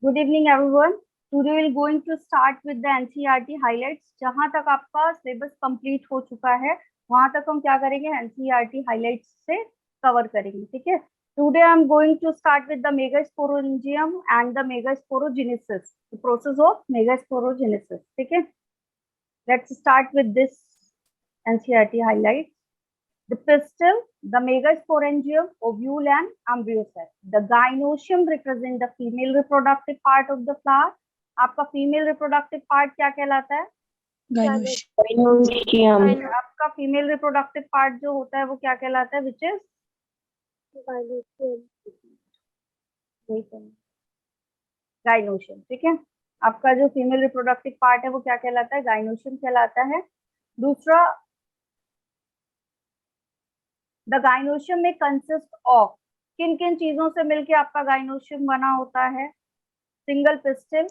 Good evening everyone. Today will going to start with the NCERT highlights. जहां तक आपका syllabus complete हो चुका है वहां तक हम क्या करेंगे, एनसीईआरटी हाइलाइट्स से कवर करेंगे। ठीक है, today I am going to start with the megasporangium and the megasporogenesis, the process of megasporogenesis. ठीक है, let's start with this NCERT highlight. The pistil, the megasporangium, ovule and embryosac. The gynoecium represent the female reproductive part of the flower. आपका female reproductive part क्या कहलाता है? Gynoecium. आपका female reproductive part जो होता है वो क्या कहलाता है? Which is gynoecium. ठीक है, आपका जो फीमेल रिप्रोडक्टिव पार्ट है वो क्या कहलाता है? गाइनोशियम कहलाता है। दूसरा, द गाइनोशियम में कंसिस्ट ऑफ, किन किन चीजों से मिलके आपका गाइनोशियम बना होता है? Single pistil.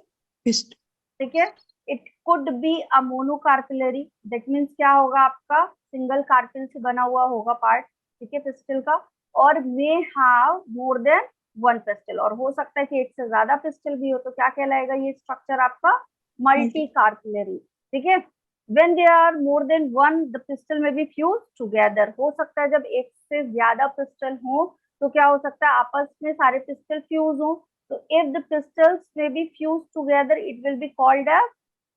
ठीक है, it could be a monocarpellary, that means क्या होगा, आपका सिंगल कार्पिल से बना हुआ होगा पार्ट। ठीक है, पिस्टिल का। और may have more than one pistil, और हो सकता है कि एक से ज्यादा पिस्टिल भी हो, तो क्या कहलाएगा ये स्ट्रक्चर आपका? मल्टी कार्पिलरी। ठीक है, when there are more than one the pistil may be fused together। हो सकता है जब एक से ज्यादा पिस्टल हो तो क्या हो सकता है, आपस में सारे पिस्टल फ्यूज हो। तो if the pistils may be fused together it will be called as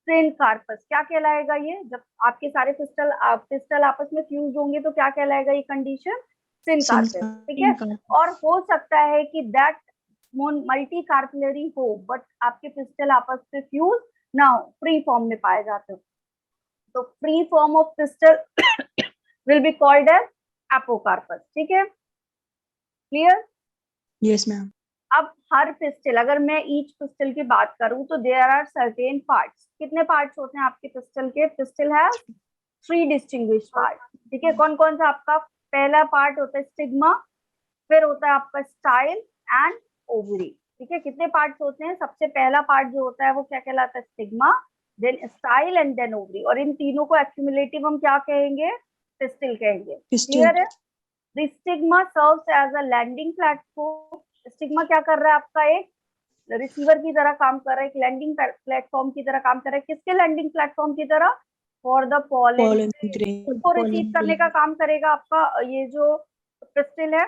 syncarpus। क्या कहलाएगा ये? जब आपके सारे पिस्टल आपस में फ्यूज होंगे तो क्या कहलाएगा ये कंडीशन? syncarpus। ठीक है, और हो सकता है कि दैट मल्टी कार्पिलरी हो बट आपके पिस्टल आपस में फ्यूज ना हो, फ्री फॉर्म में पाए जाते हो, तो free form of pistil will be called as apocarpous. ठीक है, क्लियर? Yes ma'am. अब हर पिस्टल, अगर मैं ईच पिस्टल की बात करूं तो देयर आर सर्टेन पार्ट्स। कितने पार्ट्स होते हैं आपके पिस्टल के? पिस्टल है 3 डिस्टिंग्विश्ड पार्ट। ठीक है, कौन कौन सा? आपका पहला पार्ट होता है स्टिग्मा, फिर होता है आपका स्टाइल एंड ओवरी। ठीक है, कितने पार्ट्स होते हैं? सबसे पहला पार्ट जो होता है वो क्या कहलाता है? Stigma, then style and then ovary. और इन तीनों को एक्यूमुलेटिव हम क्या कहेंगे? पिस्टिल कहेंगे। क्लियर है? The stigma serves as a landing platform. Stigma क्या कर रहा है? आपका एक रिसीवर की तरह काम कर रहा है, एक लैंडिंग प्लेटफॉर्म की तरह काम कर रहा है। किसके लैंडिंग प्लेटफॉर्म की तरह? फॉर द पॉलन को रिसीव करने का काम करेगा आपका ये जो पिस्टिल है,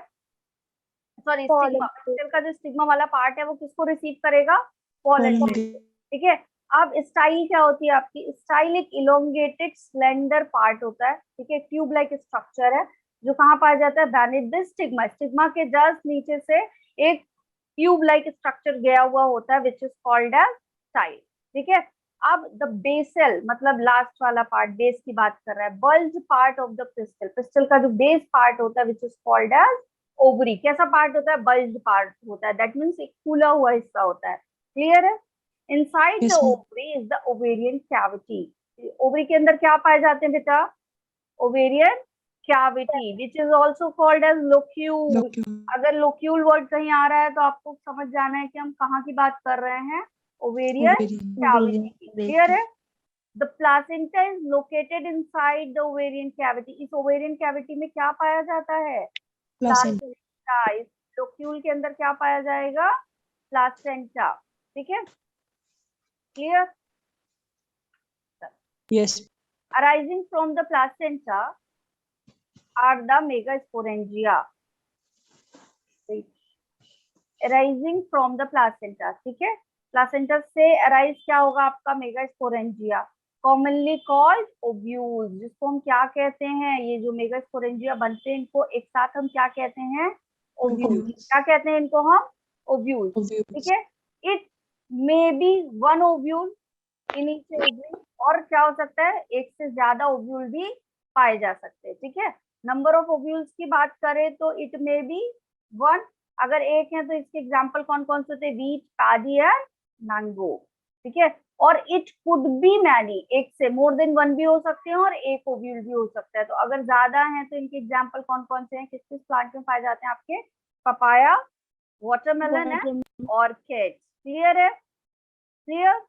सॉरी स्टिग्मा। पिस्टिल का जो स्टिग्मा वाला पार्ट है वो किसको रिसीव करेगा? पॉलन। ठीक है, अब स्टाइल क्या होती है आपकी? स्टाइल एक इलोंगेटेड स्लेंडर पार्ट होता है। ठीक है, ट्यूब लाइक स्ट्रक्चर है जो कहाँ पाया जाता है? Beneath the stigma. स्टिग्मा के जस्ट नीचे से एक ट्यूब लाइक स्ट्रक्चर गया हुआ होता है which is called as style. ठीक है, अब द बेसल मतलब लास्ट वाला पार्ट, बेस की बात कर रहा है, bulge part of the pistil. Pistil का जो बेस पार्ट होता है which is called as ovary. कैसा पार्ट होता है? बल्ज पार्ट होता है, दैट मीन्स एक खुला हुआ हिस्सा होता है। क्लियर है? Inside the ovary is the ovarian cavity. Ovary के अंदर क्या पाए जाते हैं बेटा? Ovarian cavity which is also called as locule. अगर लोक्यूल वर्ड कहीं आ रहा है तो आपको समझ जाना है कि हम कहाँ की बात कर रहे हैं? Ovarian cavity. क्लियर है? The placenta is located inside the ovarian cavity. इस ओवेरियन कैविटी में क्या पाया जाता है? प्लासेंटा। इस लोक्यूल के अंदर क्या पाया जाएगा? प्लासेंटा। ठीक है, clear? Yes. Arising from the placenta are the megasporangia. Arising from the placenta। ठीक है, प्लासेंटा से अराइज क्या होगा आपका? Megasporangia, commonly called ovules. जिसको हम क्या कहते हैं? ये जो मेगास्पोरेंजिया बनते हैं इनको एक साथ हम क्या कहते हैं? ओव्यूल्स। क्या कहते हैं इनको हम? ओव्यूल्स। ठीक है, it may be one ovule in each ovary, और क्या हो सकता है? एक से ज्यादा ओव्यूल भी पाए जा सकते हैं। ठीक है, नंबर ऑफ ओव्यूल्स की बात करें तो इट मे बी वन। अगर एक है तो इसके एग्जांपल कौन कौन से होते हैं? Wheat, paddy and mango. ठीक है, और इट कुड बी मैनी, एक से मोर देन वन भी हो सकते हैं और एक ओव्यूल भी हो सकता है। तो अगर ज्यादा है तो इनके एग्जांपल कौन कौन से हैं? किस किस प्लांट में पाए जाते हैं आपके? Papaya, watermelon and orchid. Clear है? क्लियर?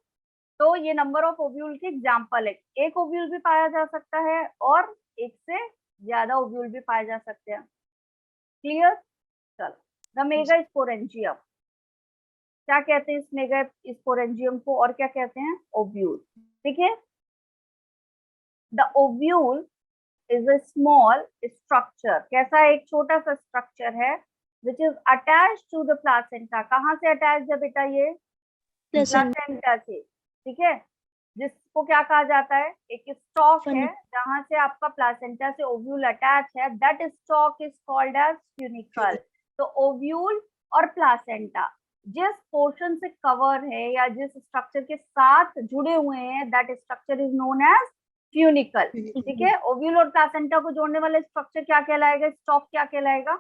तो ये नंबर ऑफ ओव्यूल के एग्जांपल है। एक ओव्यूल भी पाया जा सकता है और एक से ज्यादा ओव्यूल भी पाए जा सकते हैं। क्लियर? चलो, द मेगास्पोरेंजियम। क्या कहते हैं इस मेगा स्पोरेंजियम को, और क्या कहते हैं, ओव्यूल। ठीक है, the ovule is a small structure, कैसा एक छोटा सा स्ट्रक्चर है, which is attach to the placenta. कहाँ से अटैच है बेटा, ये प्लासेंटा से। ठीक है, जिसको क्या कहा जाता है, एक स्टॉक है जहां से आपका प्लासेंटा से ओव्यूल अटैच है, that stalk is called as funicle. तो ओव्यूल और प्लासेंटा जिस पोर्शन से कवर है या जिस स्ट्रक्चर के साथ जुड़े हुए हैं, that structure is known as funicle. ठीक है, ओव्यूल और प्लासेंटा को जोड़ने वाला स्ट्रक्चर क्या कहलाएगा, स्टॉक क्या कहलाएगा,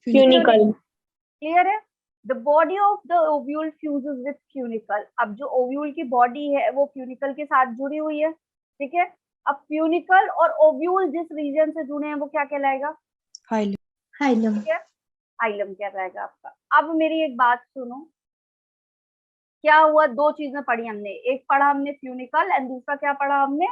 फ्यूनिकल। क्लियर है, the body of the ovule fuses with funicle. अब जो ओव्यूल की बॉडी है वो फ्यूनिकल के साथ जुड़ी हुई है। ठीक है, अब फ्यूनिकल और ओव्यूल जिस रीजन से जुड़े हैं वो क्या कहलाएगा, हाइलम। ठीक है, हाइलम कहलाएगा आपका। अब मेरी एक बात सुनो, क्या हुआ, दो चीजें पढ़ी हमने, एक पढ़ा हमने फ्यूनिकल एंड दूसरा क्या पढ़ा हमने,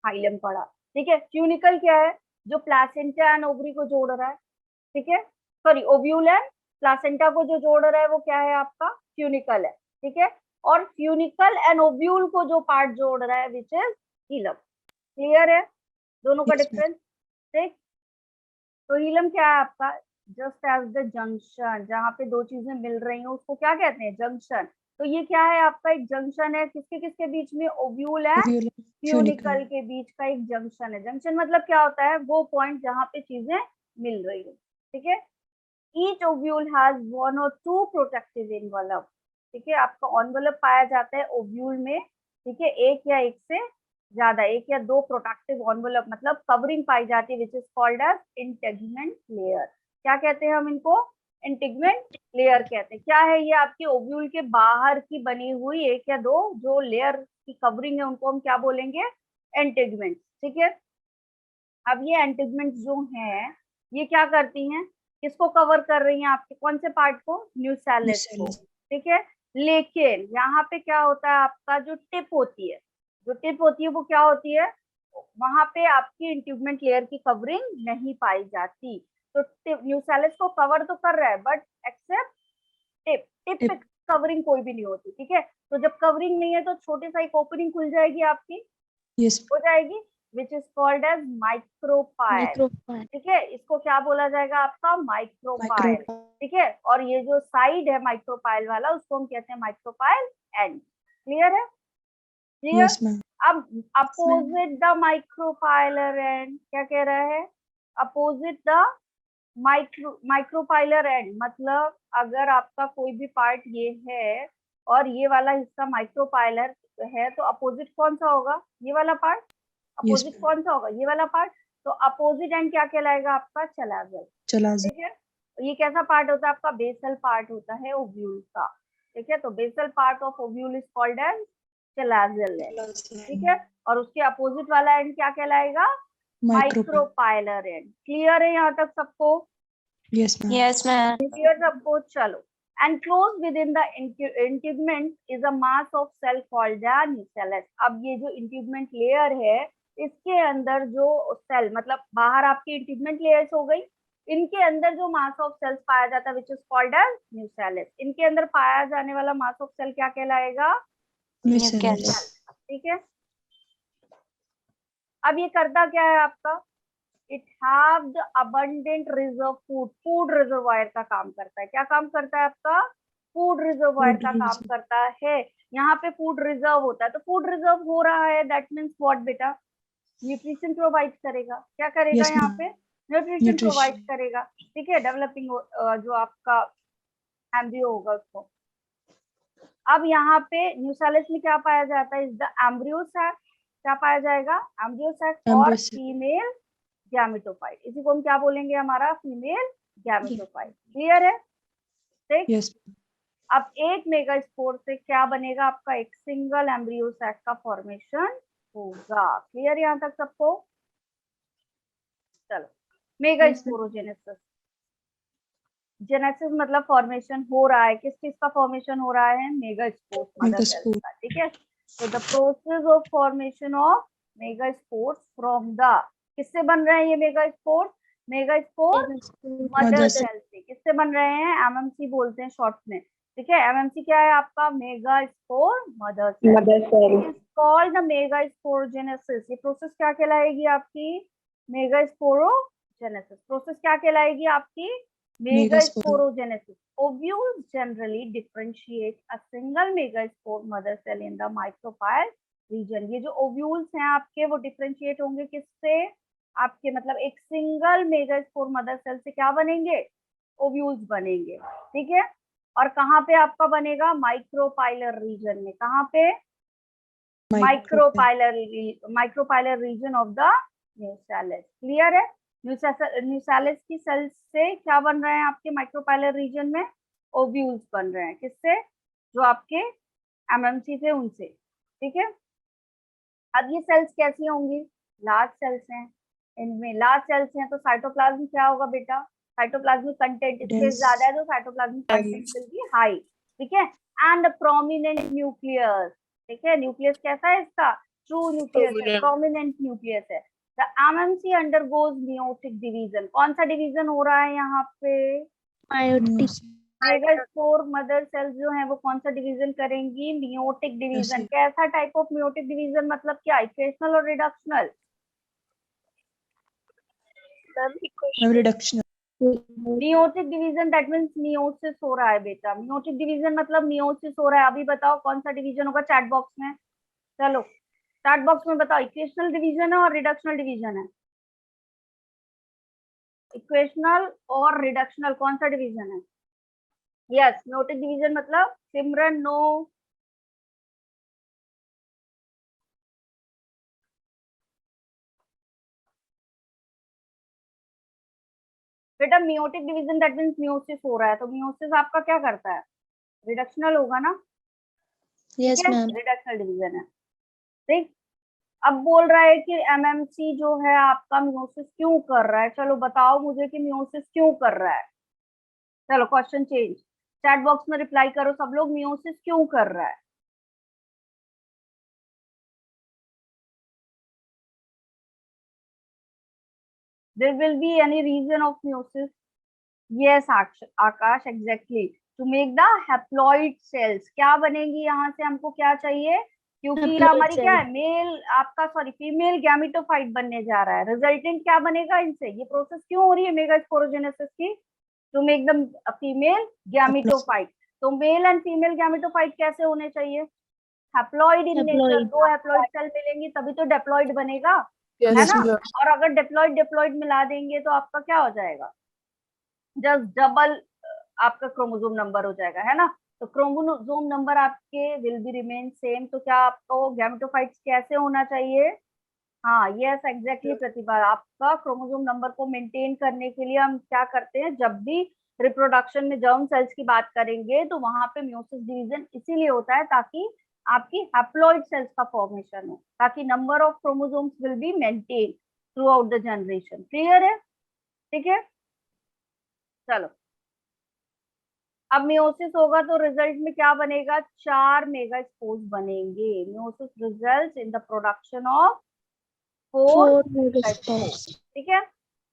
हाइलम पढ़ा। ठीक है, फ्यूनिकल क्या है, जो प्लासेंटा एंड ओवरी को जोड़ रहा है। ठीक है, सॉरी, ओव्यूल एंड प्लासेंटा को जो जोड़ रहा है वो क्या है आपका, फ्यूनिकल है। ठीक है, और फ्यूनिकल एंड ओव्यूल को जो पार्ट जोड़ रहा है विच इज हीलम। क्लियर है दोनों का डिफरेंस। ठीक, तो हीलम क्या है आपका, जस्ट एज द जंक्शन, जहां पे दो चीजें मिल रही हैं उसको क्या कहते हैं, जंक्शन। तो ये क्या है आपका, एक जंक्शन है, किसके किसके बीच में, ओव्यूल एंड फ्यूनिकल के बीच का एक जंक्शन है। जंक्शन मतलब क्या होता है, वो पॉइंट जहां पे चीजें मिल रही है। ठीक है, each ovule has one or two protective envelope। ठीक है, आपका envelope पाया जाता है ओव्यूल में। ठीक है, एक या एक से ज्यादा, एक या दो प्रोटेक्टिव envelope मतलब कवरिंग पाई जाती है, which is called as integument layer. क्या कहते हैं हम इनको, इंटेगमेंट लेयर कहते हैं। क्या है ये, आपके ओव्यूल के बाहर की बनी हुई एक या दो जो लेयर की कवरिंग है उनको हम क्या बोलेंगे, इंटेगमेंट। ठीक है, अब ये इंटेगमेंट जो है ये क्या करती हैं, किसको कवर कर रही हैं, आपके कौन से पार्ट को, न्यूसेलस को। ठीक है, लेकिन यहाँ पे क्या होता है, आपका जो टिप होती है, जो टिप होती है वो क्या होती है, वहां पे आपकी इंट्यूबमेंट लेयर की कवरिंग नहीं पाई जाती। तो न्यूसेलस को कवर तो कर रहा है बट एक्सेप्ट टिप, टिप पे कवरिंग कोई भी नहीं होती। ठीक है, तो जब कवरिंग नहीं है तो छोटी सा एक ओपनिंग खुल जाएगी आपकी, हो जाएगी, which is called as micropyle. ठीक है, इसको क्या बोला जाएगा आपका, माइक्रोपाइल। ठीक है, और ये जो साइड है माइक्रोपाइल वाला उसको हम कहते हैं माइक्रोपाइल एंड। क्लियर है, क्लियर। अब अपोजिट द माइक्रोपाइलर एंड, क्या कह रहा है, अपोजिट द माइक्रोपाइलर एंड, मतलब अगर आपका कोई भी पार्ट ये है और ये वाला हिस्सा माइक्रोपाइलर है तो अपोजिट कौन सा होगा, ये वाला पार्ट। अपोजिट कौन सा होगा, ये वाला पार्ट। तो अपोजिट एंड क्या कहलाएगा आपका, चलाजल। ठीक है, ये कैसा पार्ट होता है आपका, बेसल पार्ट होता है ओव्यूल का। ठीक है, तो basal part of ovule is called as chalazal end. ठीक है, और उसके अपोजिट वाला एंड क्या कहलाएगा, माइक्रोपाइलर एंड। क्लियर है यहाँ तक सबको, यस मैम। क्लियर सबको, चलो। Enclosed within the integument is a mass of cell called the nucellus। अब ये जो integument layer है इसके अंदर जो सेल, मतलब बाहर आपकी इंटीग्मेंट लेयर्स हो गई, इनके अंदर जो मास ऑफ सेल्स पाया जाता है which is called as nucellus. इनके अंदर पाया जाने वाला मास ऑफ सेल क्या कहलाएगा, न्यूसेलस। ठीक है, अब ये करता क्या है आपका, it have the abundant reserve food, food reservoir का काम करता है। क्या काम करता है आपका, फूड रिजर्वायर का काम करता है। यहाँ पे फूड रिजर्व होता है, तो फूड रिजर्व हो रहा है, दैट मीन्स व्हाट बेटा, न्यूट्रिशन प्रोवाइड करेगा। क्या करेगा, यहाँ पे न्यूट्रिशन प्रोवाइड करेगा। ठीक है, डेवलपिंग जो आपका एम्ब्रियो होगा उसको। अब यहाँ पे न्यूसेलस में क्या पाया जाता है, इज द एम्ब्रियो सैक। क्या पाया जाएगा, एम्ब्रियो सैक और फीमेल गैमेटोफाइट। इसी को हम क्या बोलेंगे, हमारा फीमेल गैमेटोफाइट। क्लियर है, ठीक। अब एक मेगास्पोर से क्या बनेगा आपका, एक सिंगल एम्ब्रियो सैक का फॉर्मेशन होगा। क्लियर यहाँ तक सबको, चलो। मेगास्पोरोजेनेसिस, जेनेसिस मतलब फॉर्मेशन हो रहा है, किस चीज का फॉर्मेशन हो रहा है, मेगास्पोर्स मदर सेल्स का। ठीक है, तो the process of formation of megaspores from the, किससे बन रहे हैं ये मेगास्पोर्स, मेगास्पोर मदर सेल से। किससे बन रहे हैं, एमएमसी बोलते हैं शॉर्ट में। ठीक है, एमएमसी क्या है आपका, mega spore mother cell is called the mega sporogenesis. ये प्रोसेस क्या कहलाएगी आपकी, मेगा स्पोरोजेनेसिस। प्रोसेस क्या कहलाएगी आपकी, mega sporogenesis. Ovules generally differentiate a single mega spore mother cell in the micropyle region. ये जो ओव्यूल्स हैं आपके वो डिफरेंशिएट होंगे किससे, आपके मतलब एक single mega spore mother cell से क्या बनेंगे, ओव्यूल्स बनेंगे। ठीक है, और कहाँ पे आपका बनेगा, माइक्रोपाइलर रीजन में। कहाँ पे, micropylar reason of the nucellus. Clear है, न्यूसेलस की सेल्स से क्या बन रहे हैं आपके माइक्रोपाइलर रीजन में, ओव्यूल्स बन रहे हैं। किससे, जो आपके एमएमसी थे उनसे। ठीक है, अब ये सेल्स कैसी होंगी, लार्ज सेल्स हैं, इनमें लार्ज सेल्स हैं तो साइटोप्लाज्म क्या होगा बेटा, साइटोप्लाज्मिक कंटेंट स्पेस ज्यादा है तो cytoplasmic content will be high. ठीक है, एंड प्रोमिनेंट न्यूक्लियस। ठीक है, न्यूक्लियस कैसा है इसका, ट्रू न्यूक्लियस है, प्रोमिनेंट न्यूक्लियस है। The MMC undergoes meiotic division. कौन सा डिवीजन हो रहा है यहाँ पे, मेगा स्पोर मदर सेल्स जो है वो कौन सा डिवीजन करेंगी, मियोटिक डिवीजन। कैसा टाइप ऑफ मियोटिक डिवीजन, मतलब क्या, इक्वेशनल और reductional, reductional. Meiotic division that means meiosis हो रहा है बेटा। मियोटिक डिवीजन मतलब मियोसिस हो रहा है। अभी बताओ कौन सा डिवीजन होगा चैट बॉक्स में, चलो चैट बॉक्स में बताओ, इक्वेशनल डिवीजन है और रिडक्शनल डिवीजन है, इक्वेशनल और रिडक्शनल कौन सा डिवीजन है, यस मियोटिक डिवीजन मतलब सिमरन नो, बेटा meiotic division that means meiosis हो रहा है, तो मियोसिस आपका क्या करता है, रिडक्शनल होगा ना, यस मैम, रिडक्शनल डिवीजन है। ठीक, अब बोल रहा है कि एमएमसी जो है आपका मियोसिस क्यों कर रहा है, चलो बताओ मुझे कि मियोसिस क्यों कर रहा है। चलो क्वेश्चन चेंज, चैट बॉक्स में रिप्लाई करो सब लोग, मियोसिस क्यों कर रहा है। There will be any reason of meiosis, yes Akash exactly, to make the haploid cells. क्या बनेगी यहाँ से, हमको क्या चाहिए, क्योंकि हमारी क्या है, मेल आपका सॉरी फीमेल गैमेटोफाइट बनने जा रहा है, रिजल्टेंट क्या बनेगा इनसे। ये प्रोसेस क्यों हो रही है मेगा स्पोरोजेनेसिस की, to make the female gametophyte. तो मेल एंड फीमेल गैमेटोफाइट कैसे होने चाहिए, हैप्लॉइड इन नेचर, दो हैप्लॉइड सेल मिलेंगी तभी तो डिप्लॉइड बनेगा, है ना। और अगर डिप्लॉइड डिप्लॉइड मिला देंगे तो आपका क्या हो जाएगा, जस्ट डबल आपका क्रोमोसोम नंबर हो जाएगा, है ना। तो क्रोमोसोम नंबर आपके विल बी रिमेन सेम, तो क्या आपको गैमेटोफाइट्स कैसे होना चाहिए, हाँ यस एग्जैक्टली प्रतिभा, आपका क्रोमोसोम नंबर को मेंटेन करने के लिए हम क्या करते हैं, जब भी रिप्रोडक्शन में जर्म सेल्स की बात करेंगे तो वहां पे मियोसिस डिवीजन इसीलिए होता है ताकि आपकी हैप्लॉइड सेल्स का फॉर्मेशन हो, ताकि number of chromosomes will be maintain through out the generation. Clear है, ठीक है, चलो अब मियोसिस होगा तो रिजल्ट में क्या बनेगा, 4 मेगा स्पोर्स बनेंगे। Meiosis results in the production of 4 mega spores. ठीक है,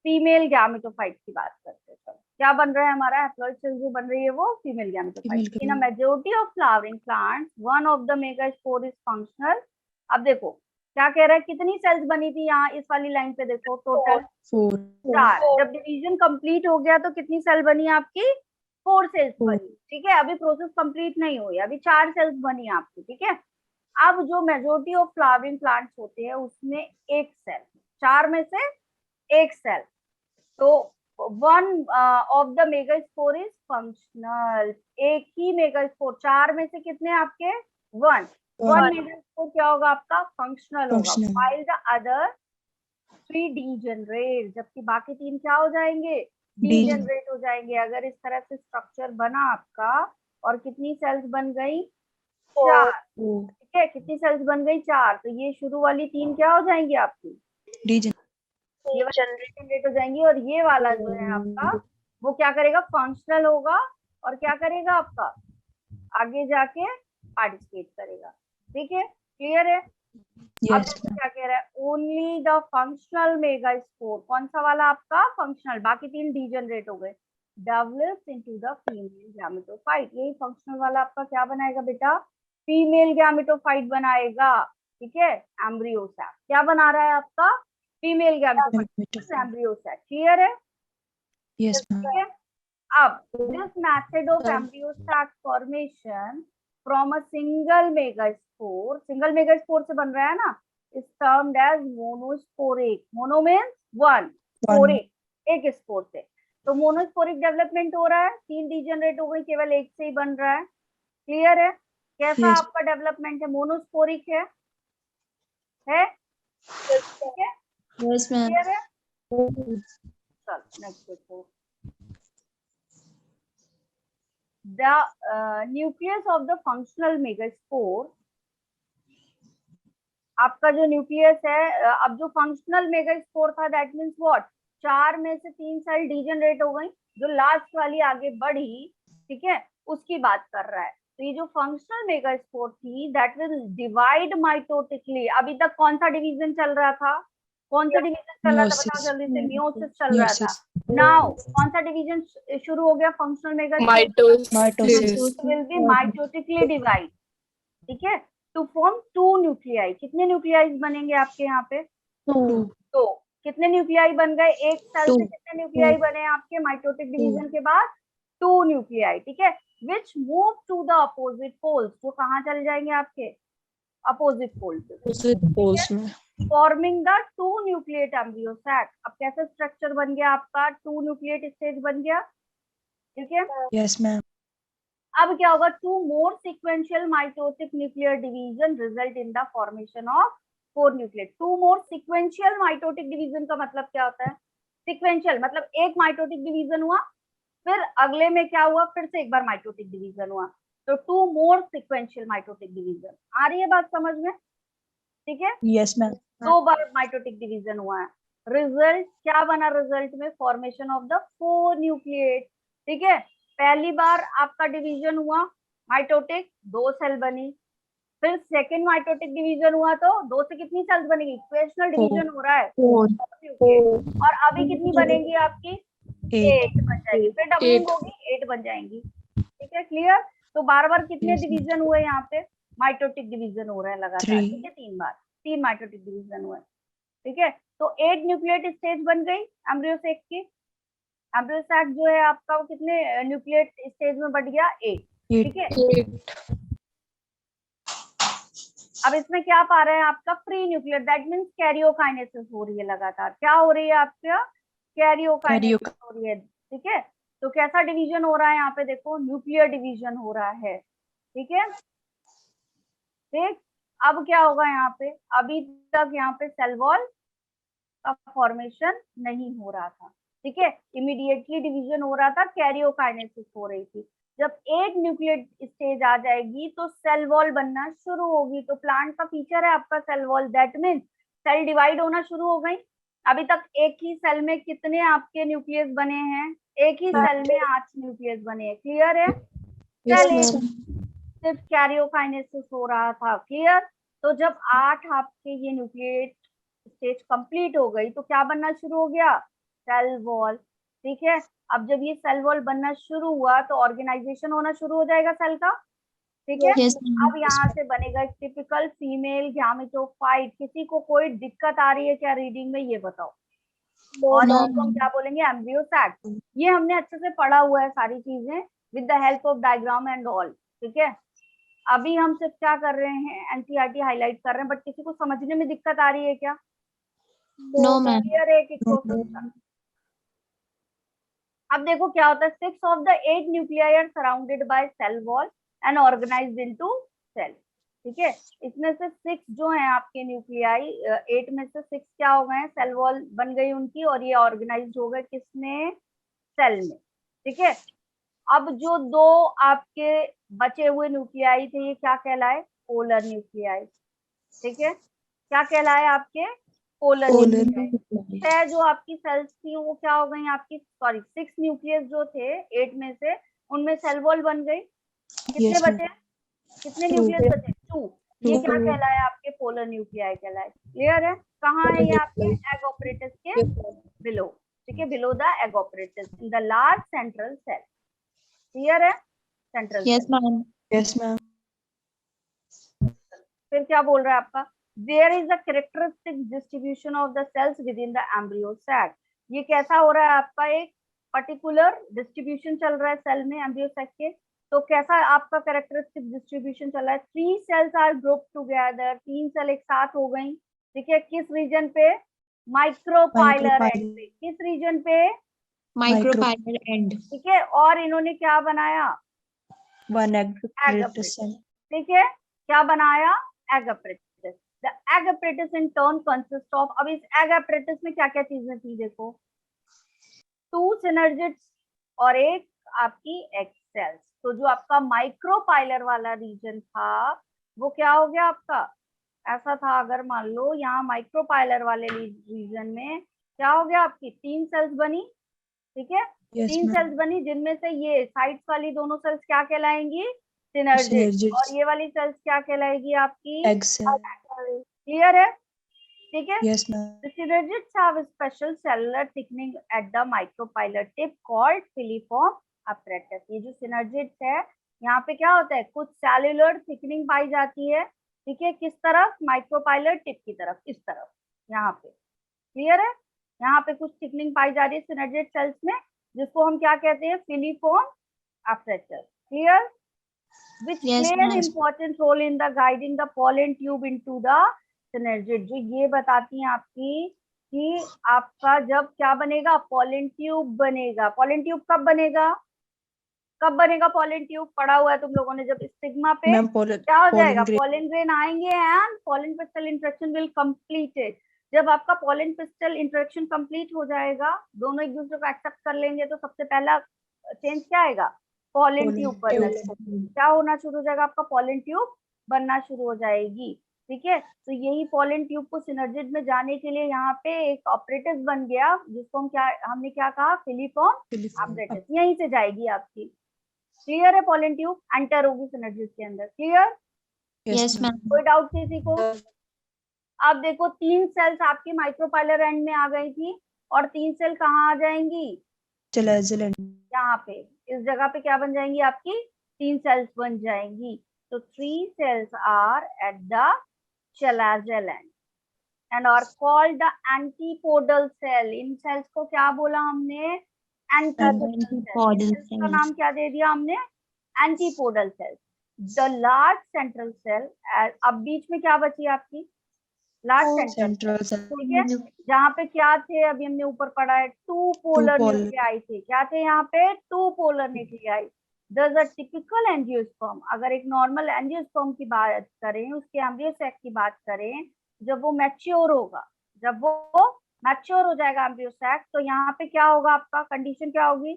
फीमेल गैमेटोफाइट की बात करते हैं। चलो क्या बन रहा है हमारा, हैप्लॉइड सेल जो बन रही है वो female gametophyte. In a majority of flowering plants one of the mega spore is functional. अब देखो क्या कह रहा है, कितनी सेल्स बनी थी यहाँ इस वाली लाइन पे, देखो टोटल 4। जब डिवीजन कंप्लीट हो गया तो कितनी सेल बनी आपकी, 4 सेल्स बनी। ठीक है, अभी प्रोसेस कंप्लीट नहीं हुई, अभी 4 सेल्स बनी आपकी। ठीक है, अब जो मेजोरिटी ऑफ फ्लावरिंग प्लांट्स होते हैं उसमें एक सेल, 4 में से एक सेल, तो one of the mega spore is functional. एक ही मेगा स्पोर, 4 में से कितने आपके, 1 मेगा स्पोर क्या होगा आपका, फंक्शनल होगा, while the other 3 डीजेनरेट, जबकि बाकी 3 क्या हो जाएंगे, डीजेनरेट हो जाएंगे। अगर इस तरह से स्ट्रक्चर बना आपका, और कितनी सेल्स बन गई, 4। ठीक है, कितनी सेल्स बन गई, 4, तो ये शुरू वाली 3 क्या हो जाएंगी आपकी, ये जनरेट हो जाएंगी, और ये वाला जो है आपका वो क्या करेगा, फंक्शनल होगा, और क्या करेगा आपका, आगे जाके पार्टिसिपेट करेगा। ठीक है, क्लियर है। अब क्या कह रहा है, only the functional mega spore, कौन सा वाला आपका, फंक्शनल, बाकी 3 डीजेनरेट हो गए। develops into the female gametophyte। यही फंक्शनल वाला आपका क्या बनाएगा बेटा, फीमेल गैमेटोफाइट बनाएगा। ठीक है, एम्ब्रियो सैक क्या बना रहा है आपका, female gametophyte embryo sac. Clear है? Yes, ma'am. ठीक है, अब this method of embryo sac formation from a single megaspore, single megaspore से बन रहा है ना, is termed as monosporic। mono means one, sporic एक स्पोर से, तो मोनोस्पोरिक डेवलपमेंट हो रहा है, 3 डीजनरेट हो गई, केवल एक से ही बन रहा है। क्लियर है? कैसा Yes. आपका डेवलपमेंट है, मोनोस्पोरिक है? ठीक है, Yes, ma'am. क्लियर है? चल नेक्स्ट देखो, the nucleus of the functional megaspore। आपका जो न्यूक्लियस है, अब जो फंक्शनल मेगास्पोर था दैट मींस व्हाट, 4 में से 3 सेल डीजनरेट हो गई, जो लास्ट वाली आगे बढ़ी, ठीक है, उसकी बात कर रहा है। तो ये जो फंक्शनल मेगास्पोर थी दैट विल डिवाइड माइटोटिकली। अभी तक कौन सा डिवीजन चल रहा था, कौन सा डिवीजन चल रहा था, बताओ जल्दी से, मियोसिस चल रहा था। नाउ कौन सा डिवीजन शुरू हो गया functional megaspore, Mitosis. Will be mitotically divide. ठीक है, टू फॉर्म 2 न्यूक्लियाई। कितने न्यूक्लियाई बनेंगे आपके यहाँ पे, 2. तो कितने न्यूक्लियाई बन गए, एक सेल से 2. कितने न्यूक्लियाई बने आपके माइटोटिक डिवीजन के बाद, 2 न्यूक्लियाई। ठीक है, which move to the opposite poles, जो कहाँ चले जाएंगे आपके अपोजिट पोल पे, Opposite poles में. Forming the 2 nucleate embryo sac. अब कैसा स्ट्रक्चर बन गया आपका, 2 न्यूक्लिएट स्टेज बन गया। ठीक है, Yes, ma'am. अब क्या होगा, 2 more sequential mitotic nuclear division result in the formation of 4 nucleate. 2 more sequential mitotic division का मतलब क्या होता है, सिक्वेंशियल मतलब एक माइटोटिक डिवीजन हुआ, फिर अगले में क्या हुआ, फिर से एक बार माइटोटिक डिवीजन हुआ, तो 2 मोर सिक्वेंशियल माइटोटिक डिवीजन। आ रही है बात समझ में? ठीक है, Yes, ma'am. 2 बार माइटोटिक डिवीजन हुआ है, रिजल्ट क्या बना, रिजल्ट में फॉर्मेशन ऑफ द 4 न्यूक्लिएट। ठीक है, पहली बार आपका डिवीजन हुआ माइटोटिक, 2 सेल बनी, फिर सेकंड माइटोटिक डिवीजन हुआ तो 2 से कितनी सेल्स बनेगी, इक्वेशनल डिवीजन हो रहा है 4, और अभी कितनी बनेगी आपकी 8 बन जाएगी, फिर डबलिंग होगी 8 बन जाएंगी। ठीक है, क्लियर? तो बार बार कितने डिवीजन हुए यहाँ पे, माइटोटिक डिवीजन हो रहा है लगातार। ठीक है, 3 बार, 3 माइटोटिक डिवीजन हुए। ठीक है, तो 8 न्यूक्लिएट स्टेज बन गई एम्ब्रियो सैक की। एम्ब्रियो सैक जो है आपका वो कितने न्यूक्लिएट स्टेज में बढ़ गया, 8। ठीक है, अब इसमें क्या पा रहे हैं आपका free nuclear, that means karyokinesis हो रही है लगातार। क्या हो रही है आपका, कैरियोकाइनेसिस हो रही है। ठीक है, तो कैसा डिवीजन हो रहा है यहाँ पे देखो, न्यूक्लियर डिवीजन हो रहा है। ठीक है, ठीक, अब क्या होगा यहाँ पे, अभी तक यहाँ पे सेल वॉल का फॉर्मेशन नहीं हो रहा था। ठीक है, इमीडिएटली डिवीजन हो रहा था, कैरियोकाइनेसिस हो रही थी। जब 8 न्यूक्लिएट स्टेज आ जाएगी तो सेल वॉल बनना शुरू होगी। तो प्लांट का फीचर है आपका cell wall, that means cell divide होना शुरू हो गई। अभी तक एक ही सेल में कितने आपके न्यूक्लियस बने हैं, एक ही सेल में 8 न्यूक्लियस बने हैं। क्लियर है? सिर्फ कैरियोकाइनेसिस हो रहा था। क्लियर? तो जब 8 आपके ये न्यूक्लिएट स्टेज कंप्लीट हो गई तो क्या बनना शुरू हो गया, सेल वॉल। ठीक है, अब जब ये सेल वॉल बनना शुरू हुआ तो ऑर्गेनाइजेशन होना शुरू हो जाएगा सेल का। ठीक है, अब यहाँ से बनेगा टिपिकल फीमेल गैमेटोफाइट। किसी को कोई दिक्कत आ रही है क्या रीडिंग में, ये बताओ। और हम क्या बोलेंगे, एम्ब्रियो सैक। ये हमने अच्छे से पढ़ा हुआ है सारी चीजें with the help of diagram and all. ठीक है, अभी हम सिर्फ क्या कर रहे हैं, एनसीईआरटी हाईलाइट कर रहे हैं, बट किसी को समझने में दिक्कत आ रही है क्या? No ma'am. क्लियर है कि अब देखो क्या होता है, 6 of the 8 nuclei are surrounded by cell wall and organized into cell। ठीक है, इसमें से 6 जो है आपके न्यूक्लियाई, 8 में से 6 क्या हो गए, सेल वॉल बन गई उनकी, और ये ऑर्गेनाइज हो गए किसमें, सेल में। ठीक है, अब जो 2 आपके बचे हुए न्यूक्लियाई थे ये क्या कहलाए, पोलर न्यूक्लियाई। ठीक है, क्या कहलाए आपके, पोलर न्यूक्लियाई। 6 जो आपकी सेल्स थी वो क्या हो गई आपकी, सॉरी 6 न्यूक्लियस जो थे 8 में से, उनमें सेल वॉल बन गई। कितने बचे, कितने न्यूक्लियस बचे, 2। ये क्या कहलाए आपके, पोलर न्यूक्लियाई कहलाए। क्लियर है? कहाँ है ये आपके, एग ऑपरेटस के बिलो। ठीक है, below the egg apparatus in the large central cell. Clear है? Central Yes, cell. ma'am. Yes, ma'am. फिर क्या बोल रहा है आपका, there is a characteristic distribution of the cells within the embryo sac. ये कैसा हो रहा है आपका, एक पर्टिकुलर डिस्ट्रीब्यूशन चल रहा है सेल में एम्ब्रियो सैक के। तो कैसा आपका कैरेक्टरिस्टिक डिस्ट्रीब्यूशन चल रहा है, 3 cells are group together, 3 cell एक साथ हो गई, ठीक है, किस रीजन पे, माइक्रोपाइलर एंड पे, किस रीजन पे, Micropylar end. ठीक है, और इन्होंने क्या बनाया, One egg egg apparatus cell. ठीक है, क्या बनाया, egg apparatus। The egg apparatus in turn consist of, अब इस एग apparatus में क्या क्या चीजें थी देखो, 2 सिनर्जिड्स और एक आपकी एग सेल्स। तो जो आपका माइक्रोपाइलर वाला रीजन था वो क्या हो गया आपका, ऐसा था, अगर मान लो यहाँ माइक्रोपाइलर वाले रीजन में क्या हो गया, आपकी 3 सेल्स बनी, ठीक है, Yes, 3 ma'am. सेल्स बनी, जिनमें से ये साइड्स वाली दोनों सेल्स क्या कहलाएंगी, सिनर्जिड, Synergids. और ये वाली सेल्स क्या कहलाएगी आपकी, Egg cell. क्लियर है, ठीक है। Yes, ma'am. The synergids have a special cellular thickening at the micropylar tip called filiform apparatus। ये जो synergids है, यहाँ पे क्या होता है, कुछ cellular thickening पाई जाती है, ठीक है, किस तरफ, माइक्रोपाइलर टिप की तरफ, इस तरफ, यहाँ पे, क्लियर है, यहाँ पे कुछ थिकनिंग पाई जा रही है सिनर्जिड सेल्स में, जिसको हम क्या कहते हैं, filiform apparatus। Clear, which Yes, play an ma'am. important role in the guiding the pollen tube into the synergid। जो ये बताती हैं आपकी कि आपका जब क्या बनेगा, पॉलन ट्यूब बनेगा। पॉलन ट्यूब कब बनेगा, कब बनेगा पॉलन ट्यूब, पढ़ा हुआ है तुम लोगों ने, जब स्टिग्मा पे Ma'am, pollen. क्या हो जाएगा, Pollen grain. पॉलन ग्रेन आएंगे and pollen pistol interaction will completed. जब आपका पॉलन पिस्टल इंटरेक्शन कंप्लीट हो जाएगा, दोनों एक दूसरे को एक्सेप्ट कर लेंगे, तो सबसे पहला चेंज क्या आएगा, पॉलन Pollen ट्यूब बनना tube. शुरू, क्या होना शुरू हो जाएगा, आपका पॉलन ट्यूब बनना शुरू हो जाएगी, ठीक है। तो यही पॉलन ट्यूब को सिनर्जिड में जाने के लिए यहाँ पे एक ऑपरेटस बन गया, जिसको हम क्या, हमने क्या कहा, फिलीफॉर्म Filiform. apparatus, यहीं से जाएगी आपकी। क्लियर है, पॉलन ट्यूब एंटर होगी सिनर्जिड के अंदर। Clear, Yes, ma'am. कोई डाउट किसी को? अब देखो 3 सेल्स आपकी माइक्रोपाइलर एंड में आ गई थी, और 3 सेल कहाँ आ जाएंगी, Chalazal end. यहाँ पे, इस जगह पे क्या बन जाएंगी आपकी, 3 सेल्स बन जाएंगी। तो 3 cells are at the chalazal end and are called the antipodal cell। इन सेल्स को क्या बोला हमने, एंटीपोडल Antipodal सेल, इसका cells. नाम क्या दे दिया हमने, antipodal cell. The large central cell, अब बीच में क्या बची आपकी, लार्ज सेंट्रल, Central cell. ठीक है, जहाँ पे क्या थे, अभी हमने ऊपर पढ़ा है, 2 पोलर polar. न्यूक्लियाई थे, क्या थे यहाँ पे, 2 polar nuclei. Does a typical angiosperm, अगर एक नॉर्मल एंजियोस्पर्म की बात करें, उसके एम्ब्रियो सैक की बात करें, जब वो मैच्योर होगा, जब वो मैच्योर हो जाएगा एम्ब्रियो सैक, तो यहाँ पे क्या होगा, आपका कंडीशन क्या होगी,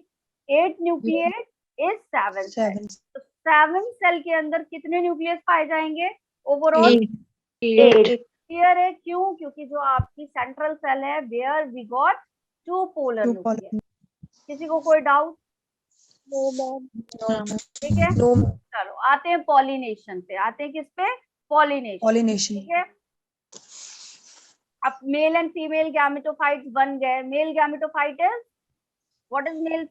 8 न्यूक्लियस इज 7 सेल। 7. तो 7 सेल के अंदर कितने न्यूक्लियस पाए जाएंगे, ओवरऑल 8. क्लियर है, क्यों, क्योंकि जो आपकी सेंट्रल सेल है, where we got 2 polar 2 nucleus. pollen. किसी को कोई डाउट, No. ठीक है, No. चलो आते हैं पॉलिनेशन पे, आते हैं किस पे, पॉलिनेशन, Pollination. ठीक है। अब मेल एंड फीमेल गैमेटोफाइट्स बन गए। Male gametophyte is, what is male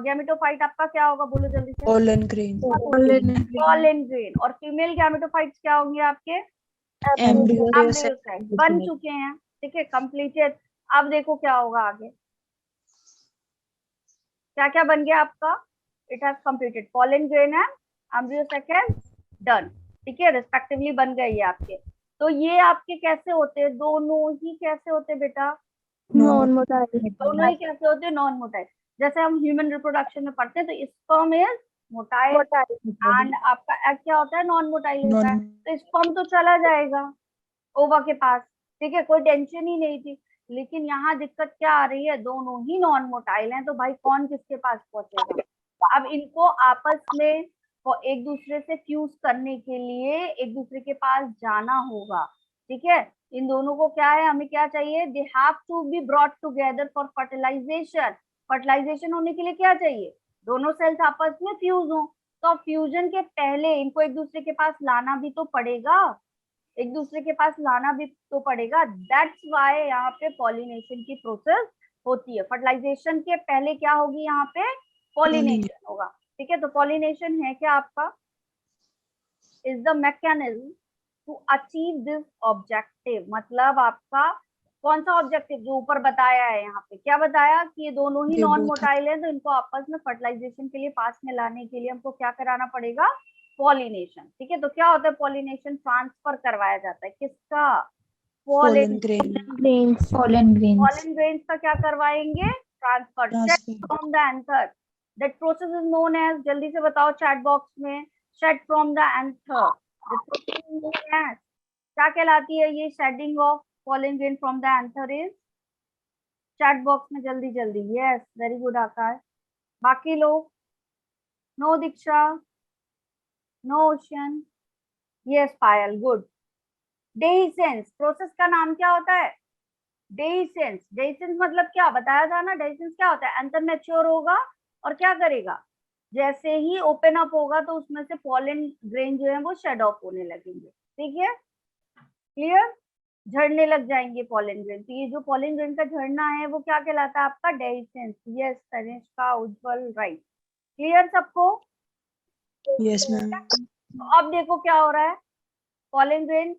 gametophyte, आपका क्या होगा, बोलो जल्दी से, Pollen grain. Pollen grain. और फीमेल गैमेटोफाइट्स क्या होंगे आपके, Embryo एम्ब्रियो cell. सेल, बन चुके हैं, ठीक है, कंप्लीटेड। अब देखो क्या होगा आगे, क्या क्या बन गया आपका, it has completed, pollen grain and embryo cell has done, ठीक है, रिस्पेक्टिवली बन गए ये आपके। तो ये आपके कैसे होते हैं, दोनों ही कैसे होते हैं बेटा, Non दोनों ही कैसे होते हैं, नॉन मोटाइल। जैसे हम ह्यूमन रिप्रोडक्शन में पढ़ते हैं, तो स्पर्म इज मोटाइल एंड आपका एग क्या होता है, नॉन मोटाइल होता है। तो स्पर्म तो चला जाएगा ओवा के पास, ठीक है, कोई टेंशन ही नहीं थी। लेकिन यहाँ दिक्कत क्या आ रही है, दोनों ही नॉन मोटाइल हैं, तो भाई कौन किसके पास पहुंचेगा। अब इनको आपस में एक दूसरे से फ्यूज करने के लिए एक दूसरे के पास जाना होगा, ठीक है। इन दोनों को क्या है, हमें क्या चाहिए, they have to be brought together for fertilization. Fertilization होने के लिए क्या चाहिए, दोनों सेल्स आपस में फ्यूज हो। तो फ्यूजन के पहले इनको एक दूसरे के पास लाना भी तो पड़ेगा, एक दूसरे के पास लाना भी तो पड़ेगा। दैट्स वाई यहाँ पे पॉलिनेशन की प्रोसेस होती है। फर्टिलाइजेशन के पहले क्या होगी यहाँ पे, पॉलिनेशन होगा। ठीक है, तो पॉलिनेशन है क्या आपका, is the mechanism to achieve this objective. मतलब आपका कौन सा ऑब्जेक्टिव, जो ऊपर बताया है यहाँ पे, क्या बताया कि ये दोनों ही ये नॉन both मोटाइल है, तो इनको आपस में फर्टिलाइजेशन के लिए पास में लाने के लिए हमको क्या कराना पड़ेगा, पॉलिनेशन। ठीक है, तो क्या होता है पॉलिनेशन, ट्रांसफर करवाया जाता है किसका, pollen pollen grain grains, pollen grains. pollen grains का क्या करवाएंगे, transfer from the anther. That process is known as, जल्दी से बताओ चैट बॉक्स में, shed from the anther, the process is known as, क्या कहलाती है ये shedding of pollen grain from the anther is, चैट बॉक्स में जल्दी जल्दी, यस वेरी गुड आकाश। बाकी लोग, no Diksha, no Oshan, yes Payal, good. Dehiscence process का नाम क्या होता है, डेhiscence। डेhiscence मतलब क्या बताया था ना, डेhiscence क्या होता है, एंथर मैच्योर होगा और क्या करेगा, जैसे ही ओपन अप होगा तो उसमें से पॉलन ग्रेन जो है वो शेड ऑफ होने लगेंगे। ठीक है, क्लियर, झड़ने लग जाएंगे पॉलन ग्रेन। तो ये जो पॉलन ग्रेन का झड़ना है वो क्या कहलाता है आपका, डेhiscence। यस तनिष्का, उज्जवल, राइट, क्लियर सबको। yes ma'am तो अब देखो क्या हो रहा है, पॉलन ग्रेन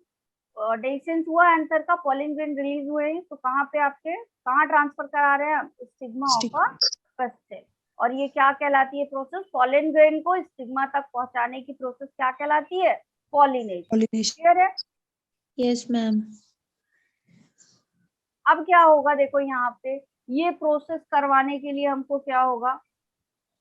डेhiscence हुआ, एंथर का पॉलन ग्रेन रिलीज हुए, तो कहाँ पे आपके, कहाँ ट्रांसफर करा रहे हैं, स्टिग्मा ऑफ अ पिस्टिल। और ये क्या कहलाती है प्रोसेस, पॉलन ग्रेन को स्टिग्मा तक पहुंचाने की प्रोसेस क्या कहलाती है, पॉलिनेशन। pollination क्लियर है। Yes, ma'am. अब क्या होगा, देखो यहाँ पे ये प्रोसेस करवाने के लिए हमको क्या होगा,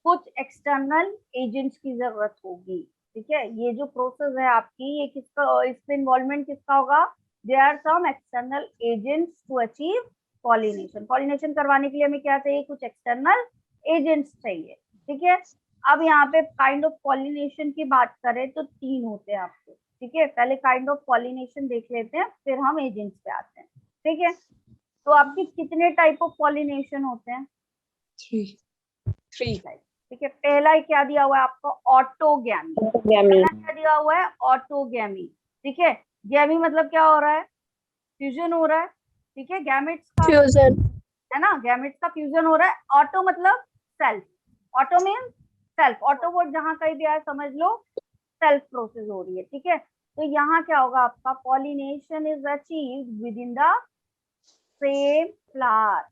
कुछ एक्सटर्नल एजेंट्स की जरूरत होगी। ठीक है, ये जो प्रोसेस है आपकी, ये किसका, इसमें इन्वॉल्वमेंट किसका होगा, there are some external agents to achieve pollination. Pollination करवाने के लिए हमें क्या चाहिए, कुछ एक्सटर्नल एजेंट्स चाहिए। ठीक है, अब यहाँ पे काइंड ऑफ पॉलिनेशन की बात करें तो 3 होते हैं आपके। ठीक है, पहले काइंड ऑफ पॉलिनेशन देख लेते हैं, फिर हम एजेंट्स पे आते हैं। ठीक है, तो आपके कितने टाइप ऑफ पॉलिनेशन होते हैं, 3 टाइप। ठीक है, पहला ही क्या दिया हुआ है आपको, ऑटोगैमी। पहला क्या दिया हुआ है, ऑटोगैमी। ठीक है, गैमी मतलब क्या हो रहा है, फ्यूजन हो रहा है। ठीक है, गैमेट्स का fusion है ना, गैमेट्स का फ्यूजन हो रहा है। ऑटो मतलब self, auto mean self, auto word जहां कहीं भी आए समझ लो सेल्फ प्रोसेस हो रही है। ठीक है, तो यहाँ क्या होगा आपका, pollination is achieved with in the same flower.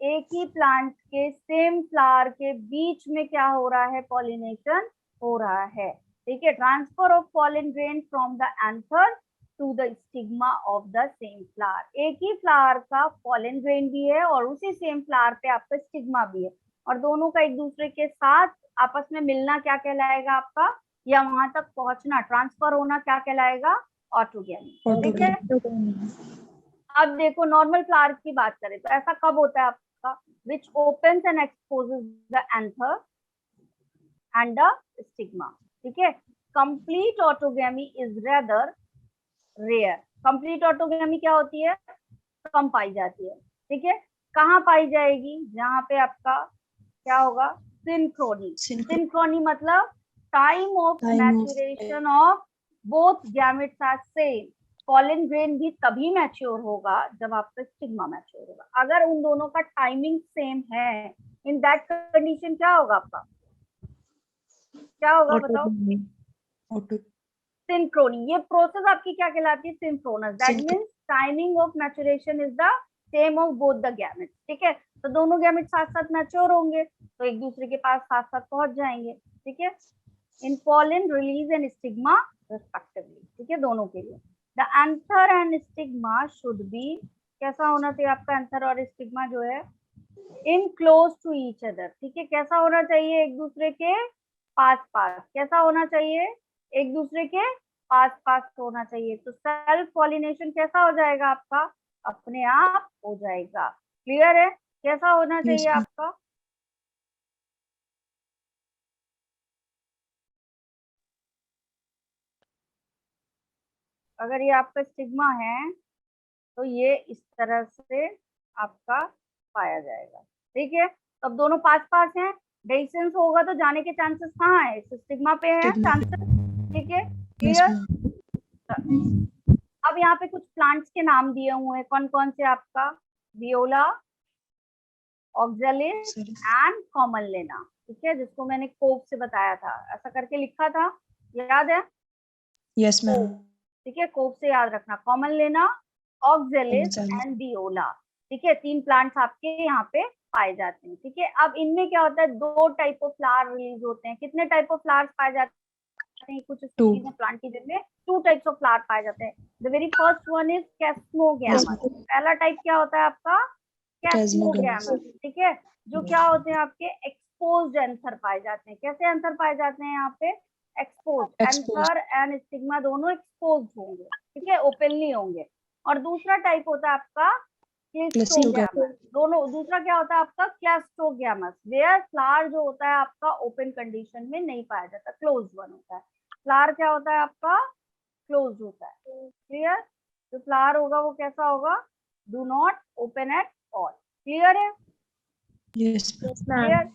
एक ही प्लांट के सेम फ्लावर के बीच में क्या हो रहा है, पॉलिनेशन हो रहा है। ठीक है, transfer of pollen grain from the anther to the stigma of the same flower. एक ही फ्लावर का पॉलन ग्रेन भी है और उसी सेम फ्लावर पे आपका स्टिग्मा भी है, और दोनों का एक दूसरे के साथ आपस में मिलना क्या कहलाएगा आपका, या वहां तक पहुंचना, ट्रांसफर होना क्या कहलाएगा, ऑटोगैमी। ठीक है, अब देखो नॉर्मल फ्लावर की बात करें तो ऐसा कब होता है आपका, which opens and exposes the anther and the stigma. ठीक है, complete autogamy is rather rare. Complete autogamy क्या होती है, कम पाई जाती है। ठीक है, कहाँ पाई जाएगी, जहाँ पे आपका क्या होगा, सिंक्रोनी। सिंक्रोनी मतलब time of maturation of both gametes are same. Pollen grain भी तभी मैच्योर होगा जब आपका स्टिग्मा मैच्योर होगा। अगर उन दोनों का टाइमिंग सेम है, इन दैट कंडीशन क्या होगा आपका, क्या होगा बताओ, auto सिंक्रोनी। ये प्रोसेस आपकी क्या कहलाती है, synchronous. That means timing of maturation is the same of both the gametes. ठीक है, तो दोनों गैमेट्स साथ साथ मैच्योर होंगे तो एक दूसरे के पास साथ साथ पहुंच जाएंगे। ठीक है, इन pollen release and stigma respectively। ठीक है, दोनों के लिए the anther and stigma should be, कैसा होना चाहिए आपका एंथर और स्टिग्मा जो है, in close to each other. ठीक है, कैसा होना चाहिए, एक दूसरे के पास पास। कैसा होना चाहिए, एक दूसरे के पास पास होना चाहिए। तो सेल्फ पॉलिनेशन कैसा हो जाएगा आपका, अपने आप हो जाएगा। क्लियर है, कैसा होना चाहिए आपका, अगर ये आपका स्टिग्मा है तो ये इस तरह से आपका पाया जाएगा। ठीक है, तो अब दोनों पास पास हैं, डेhiscence होगा तो जाने के चांसेस कहाँ है, स्टिग्मा पे है चांसेस। ठीक है, क्लियर। अब यहाँ पे कुछ प्लांट्स के नाम दिए हुए हैं, कौन कौन से आपका, वियोला, ऑक्जेलिस एंड कॉमन लेना, ठीक है, जिसको मैंने कोप से बताया था, ऐसा करके लिखा था, याद है? Yes, ma'am. ठीक है, कोप से याद रखना, कॉमन लेना, ऑक्जेलिस एंड डियोला, ठीक है, 3 प्लांट्स आपके यहाँ पे पाए जाते हैं, ठीक है। अब इनमें क्या होता है, 2 टाइप ऑफ फ्लावर रिलीज होते हैं। कितने टाइप ऑफ फ्लावर्स पाए जाते हैं? कुछ स्पीशीज में प्लांट की जिनमें 2 टाइप्स ऑफ फ्लावर पाए जाते हैं। The very first one is chasmogamous. पहला टाइप क्या होता है आपका? कैस्मोगैमस, ठीक है, जो क्या होते हैं आपके एक्सपोज्ड एंथर पाए जाते हैं। कैसे एंथर पाए जाते हैं यहाँ पे? एक्सपोज, एंथर एंड स्टिग्मा दोनों एक्सपोज होंगे, ठीक है, ओपनली होंगे। और दूसरा टाइप होता है आपका क्लिस्टोगैमस। दोनों, दूसरा क्या होता है आपका? क्लैस्टोगैमस, वेयर फ्लावर जो होता है आपका ओपन कंडीशन में नहीं पाया जाता, क्लोज वन होता है। फ्लावर क्या होता है आपका? क्लोज होता है, क्लियर? जो फ्लावर होगा वो कैसा होगा? Do not open at all, clear है? Yes, clear?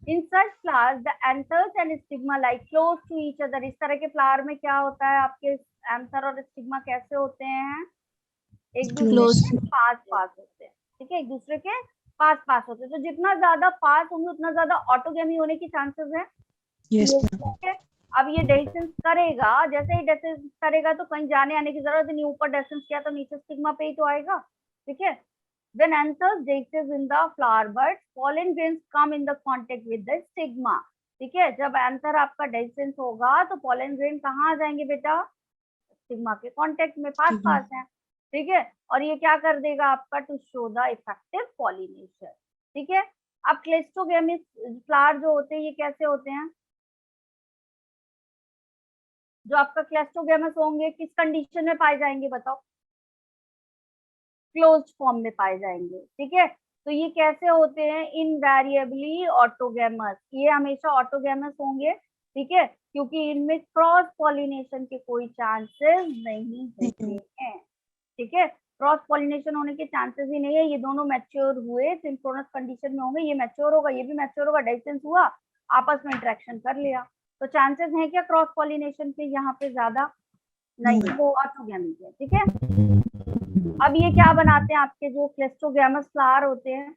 In such flowers the anthers and stigma like close to each other. इस तरह के फ्लावर में क्या होता है आपके? एंथर और स्टिग्मा कैसे होते हैं? एक दूसरे के पास पास होते हैं, ठीक है, एक दूसरे के पास पास होते हैं। तो जितना ज्यादा पास होंगे उतना ज्यादा ऑटोगेमी होने की चांसेस है। yes, ठीक है, अब ये डेसेंस करेगा, जैसे ही डेसेंस करेगा तो कहीं जाने आने की जरूरत नहीं, ऊपर डेसेंस किया तो नीचे स्टिग्मा पे ही तो आएगा, ठीक है। When anthers dehisces in the flower buds, pollen grains come in the contact with the stigma, ठीक है। जब एंथर आपका डेसेंस होगा तो पॉलन ग्रेन कहाँ आ जाएंगे बेटा? स्टिग्मा के कांटेक्ट में, पास पास है, ठीक है। और ये क्या कर देगा आपका? To show the effective pollination, ठीक है। अब क्लेस्टोगेमिस फ्लावर जो होते हैं ये कैसे होते हैं? जो आपका क्लेस्टोगेमस होंगे किस कंडीशन में पाए जाएंगे बताओ? क्लोज्ड फॉर्म में पाए जाएंगे, ठीक है। तो ये कैसे होते हैं? इनवेरिएबली ऑटोगेमस, ये हमेशा ऑटोगेमस होंगे, ठीक है, क्योंकि इनमें क्रॉस पॉलिनेशन के कोई चांसेस नहीं होते हैं, ठीक है। क्रॉस पॉलिनेशन होने के चांसेस ही नहीं है। ये दोनों मैच्योर हुए, सिंक्रोनस कंडीशन में होंगे, ये मैच्योर होगा, ये भी मैच्योर होगा, डेसेंस हुआ, आपस में इंटरेक्शन कर लिया, तो चांसेस हैं क्या क्रॉस पॉलिनेशन के? यहाँ पे ज्यादा नहीं है, ऑटोगेमी है, ठीक है। अब ये क्या बनाते हैं आपके जो क्लेस्टोगैमस फ्लावर होते हैं?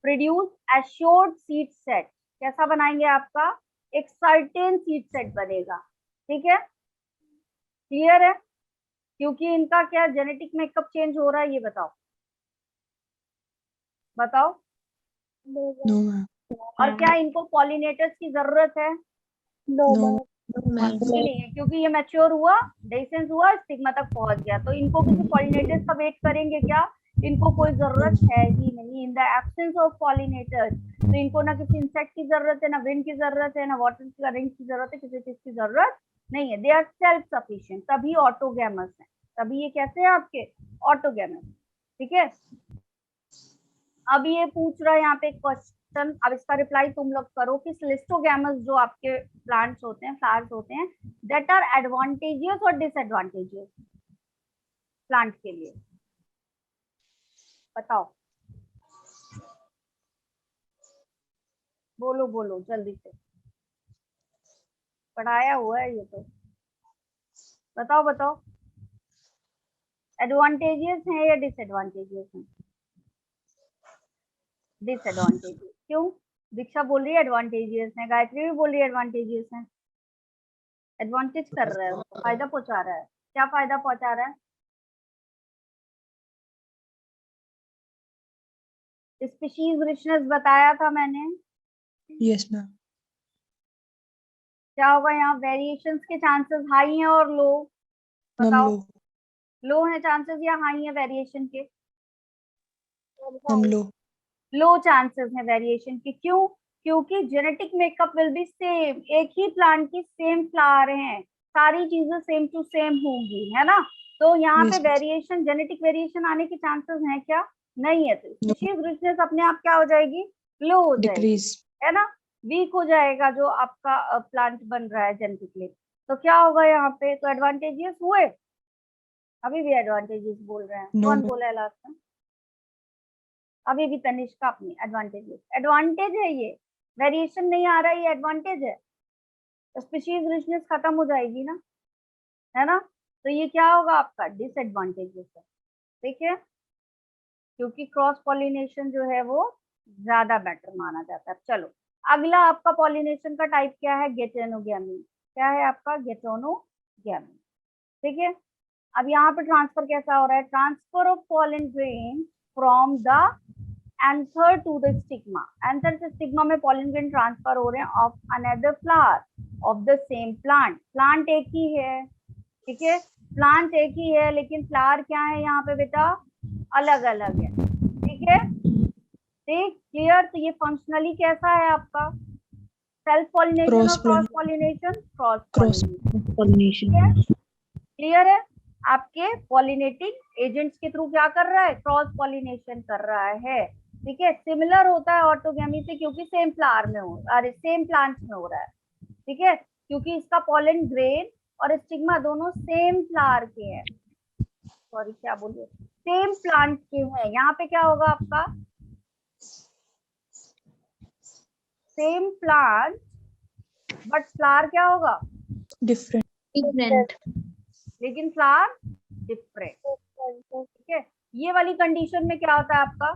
Produce assured seed set. कैसा बनाएंगे आपका? एक सर्टेन सीड सेट बनेगा, ठीक है, क्लियर है? क्योंकि इनका क्या जेनेटिक मेकअप चेंज हो रहा है, ये बताओ, बताओ। no, ma'am. और क्या इनको पॉलिनेटर्स की जरूरत है? No, नहीं है, क्योंकि ये मैच्योर हुआ, डेसेंस हुआ, स्टिग्मा तक पहुंच गया, तो इनको किसी पॉलिनेटर्स का वेट करेंगे क्या? इनको कोई जरूरत है ही नहीं। In the absence of pollinators, तो इनको ना किसी इंसेक्ट की जरूरत है, ना विंड की जरूरत है, ना वाटर करंट की जरूरत है, किसी चीज की जरूरत नहीं है। दे आर सेल्फ सफिशिएंट, तभी ऑटोगैमस है, तभी ये कैसे है आपके? ऑटोगैमस, ठीक है। अब ये पूछ रहा है यहाँ पे क्वेश्चन, अब इसका रिप्लाई तुम लोग करो कि क्लिस्टोगैमस जो आपके प्लांट्स होते हैं, फ्लावर्स होते हैं, दैट आर एडवांटेजियस और डिसएडवांटेजियस प्लांट के लिए, बताओ, बोलो बोलो जल्दी से, पढ़ाया हुआ है ये तो, बताओ बताओ, एडवांटेजियस है या डिसएडवांटेजियस है? डिसएडवांटेजियस, क्यों? दीक्षा बोल रही है एडवांटेजियस है, गायत्री भी बोल रही है एडवांटेजियस है। एडवांटेज कर रहा है, उसको फायदा पहुंचा रहा है। क्या फायदा पहुंचा रहा है? स्पीशीज रिचनेस बताया था मैंने, yes, ma'am. क्या होगा यहाँ? वेरिएशंस के चांसेस हाई हैं और लो, बताओ। Low, लो है चांसेस या हाई है वेरिएशन के? low. लो चांसेस है वेरिएशन के, क्यों? क्योंकि genetic makeup will be same, एक ही प्लांट की सेम फ्लावर हैं, सारी चीजें सेम टू सेम होंगी, है ना। तो यहाँ पे Yes, वेरिएशन, जेनेटिक वेरिएशन आने के चांसेस हैं क्या? नहीं है। तो स्पीशीज रिचनेस अपने आप क्या हो जाएगी? लो हो जाएगी, decrease. है ना, वीक हो जाएगा जो आपका प्लांट बन रहा है जेनेटिकली। तो क्या होगा यहाँ पे? तो एडवांटेजियस हुए, अभी भी एडवांटेजेस बोल रहे हैं, No, कौन ma'am. बोला है लास्ट में? अभी भी तनिष्का अपनी एडवांटेजेस, एडवांटेज है ये, वेरिएशन नहीं आ रहा है, ये एडवांटेज है, स्पीशीज रिचनेस खत्म हो जाएगी ना, है ना। तो ये क्या होगा आपका? डिसएडवांटेजेस है, ठीक है, क्योंकि क्रॉस पॉलिनेशन जो है वो ज्यादा बेटर माना जाता है। चलो अगला आपका पॉलिनेशन का टाइप क्या है, गेटेनोगेमी। क्या है आपका, गेटेनोगेमी। ठीक है, अब यहाँ पे ट्रांसफर कैसा हो रहा है, transfer of pollen grain from the anther to the stigma. Anther से स्टिग्मा में पॉलन ग्रेन ट्रांसफर हो रहे हैं of another flower of the same plant. Plant एक ही है, ठीक है, प्लांट एक ही है, लेकिन फ्लावर क्या है यहाँ पे बेटा, अलग अलग है। ठीक है, ठीक क्लियर। तो ये फंक्शनली कैसा है आपका, सेल्फ पॉलिनेशन और cross cross pollination, cross cross pollination. pollination. Clear है, आपके पॉलिनेटिंग एजेंट्स के थ्रू क्या कर रहा है, क्रॉस पॉलिनेशन कर रहा है। ठीक है, सिमिलर होता है ऑर्टोगेमी से, क्योंकि सेम फ्लावर में हो, अरे सेम प्लांट में हो रहा है। ठीक है, क्योंकि इसका पॉलन ग्रेन और स्टिग्मा दोनों सेम फ्लावर के हैं, सॉरी क्या बोलिए, सेम प्लांट के हैं। यहाँ पे क्या होगा आपका, सेम प्लांट बट फ्लावर क्या होगा, different Different. लेकिन फ्लावर डिफरेंट। ठीक है, ये वाली कंडीशन में क्या होता है आपका,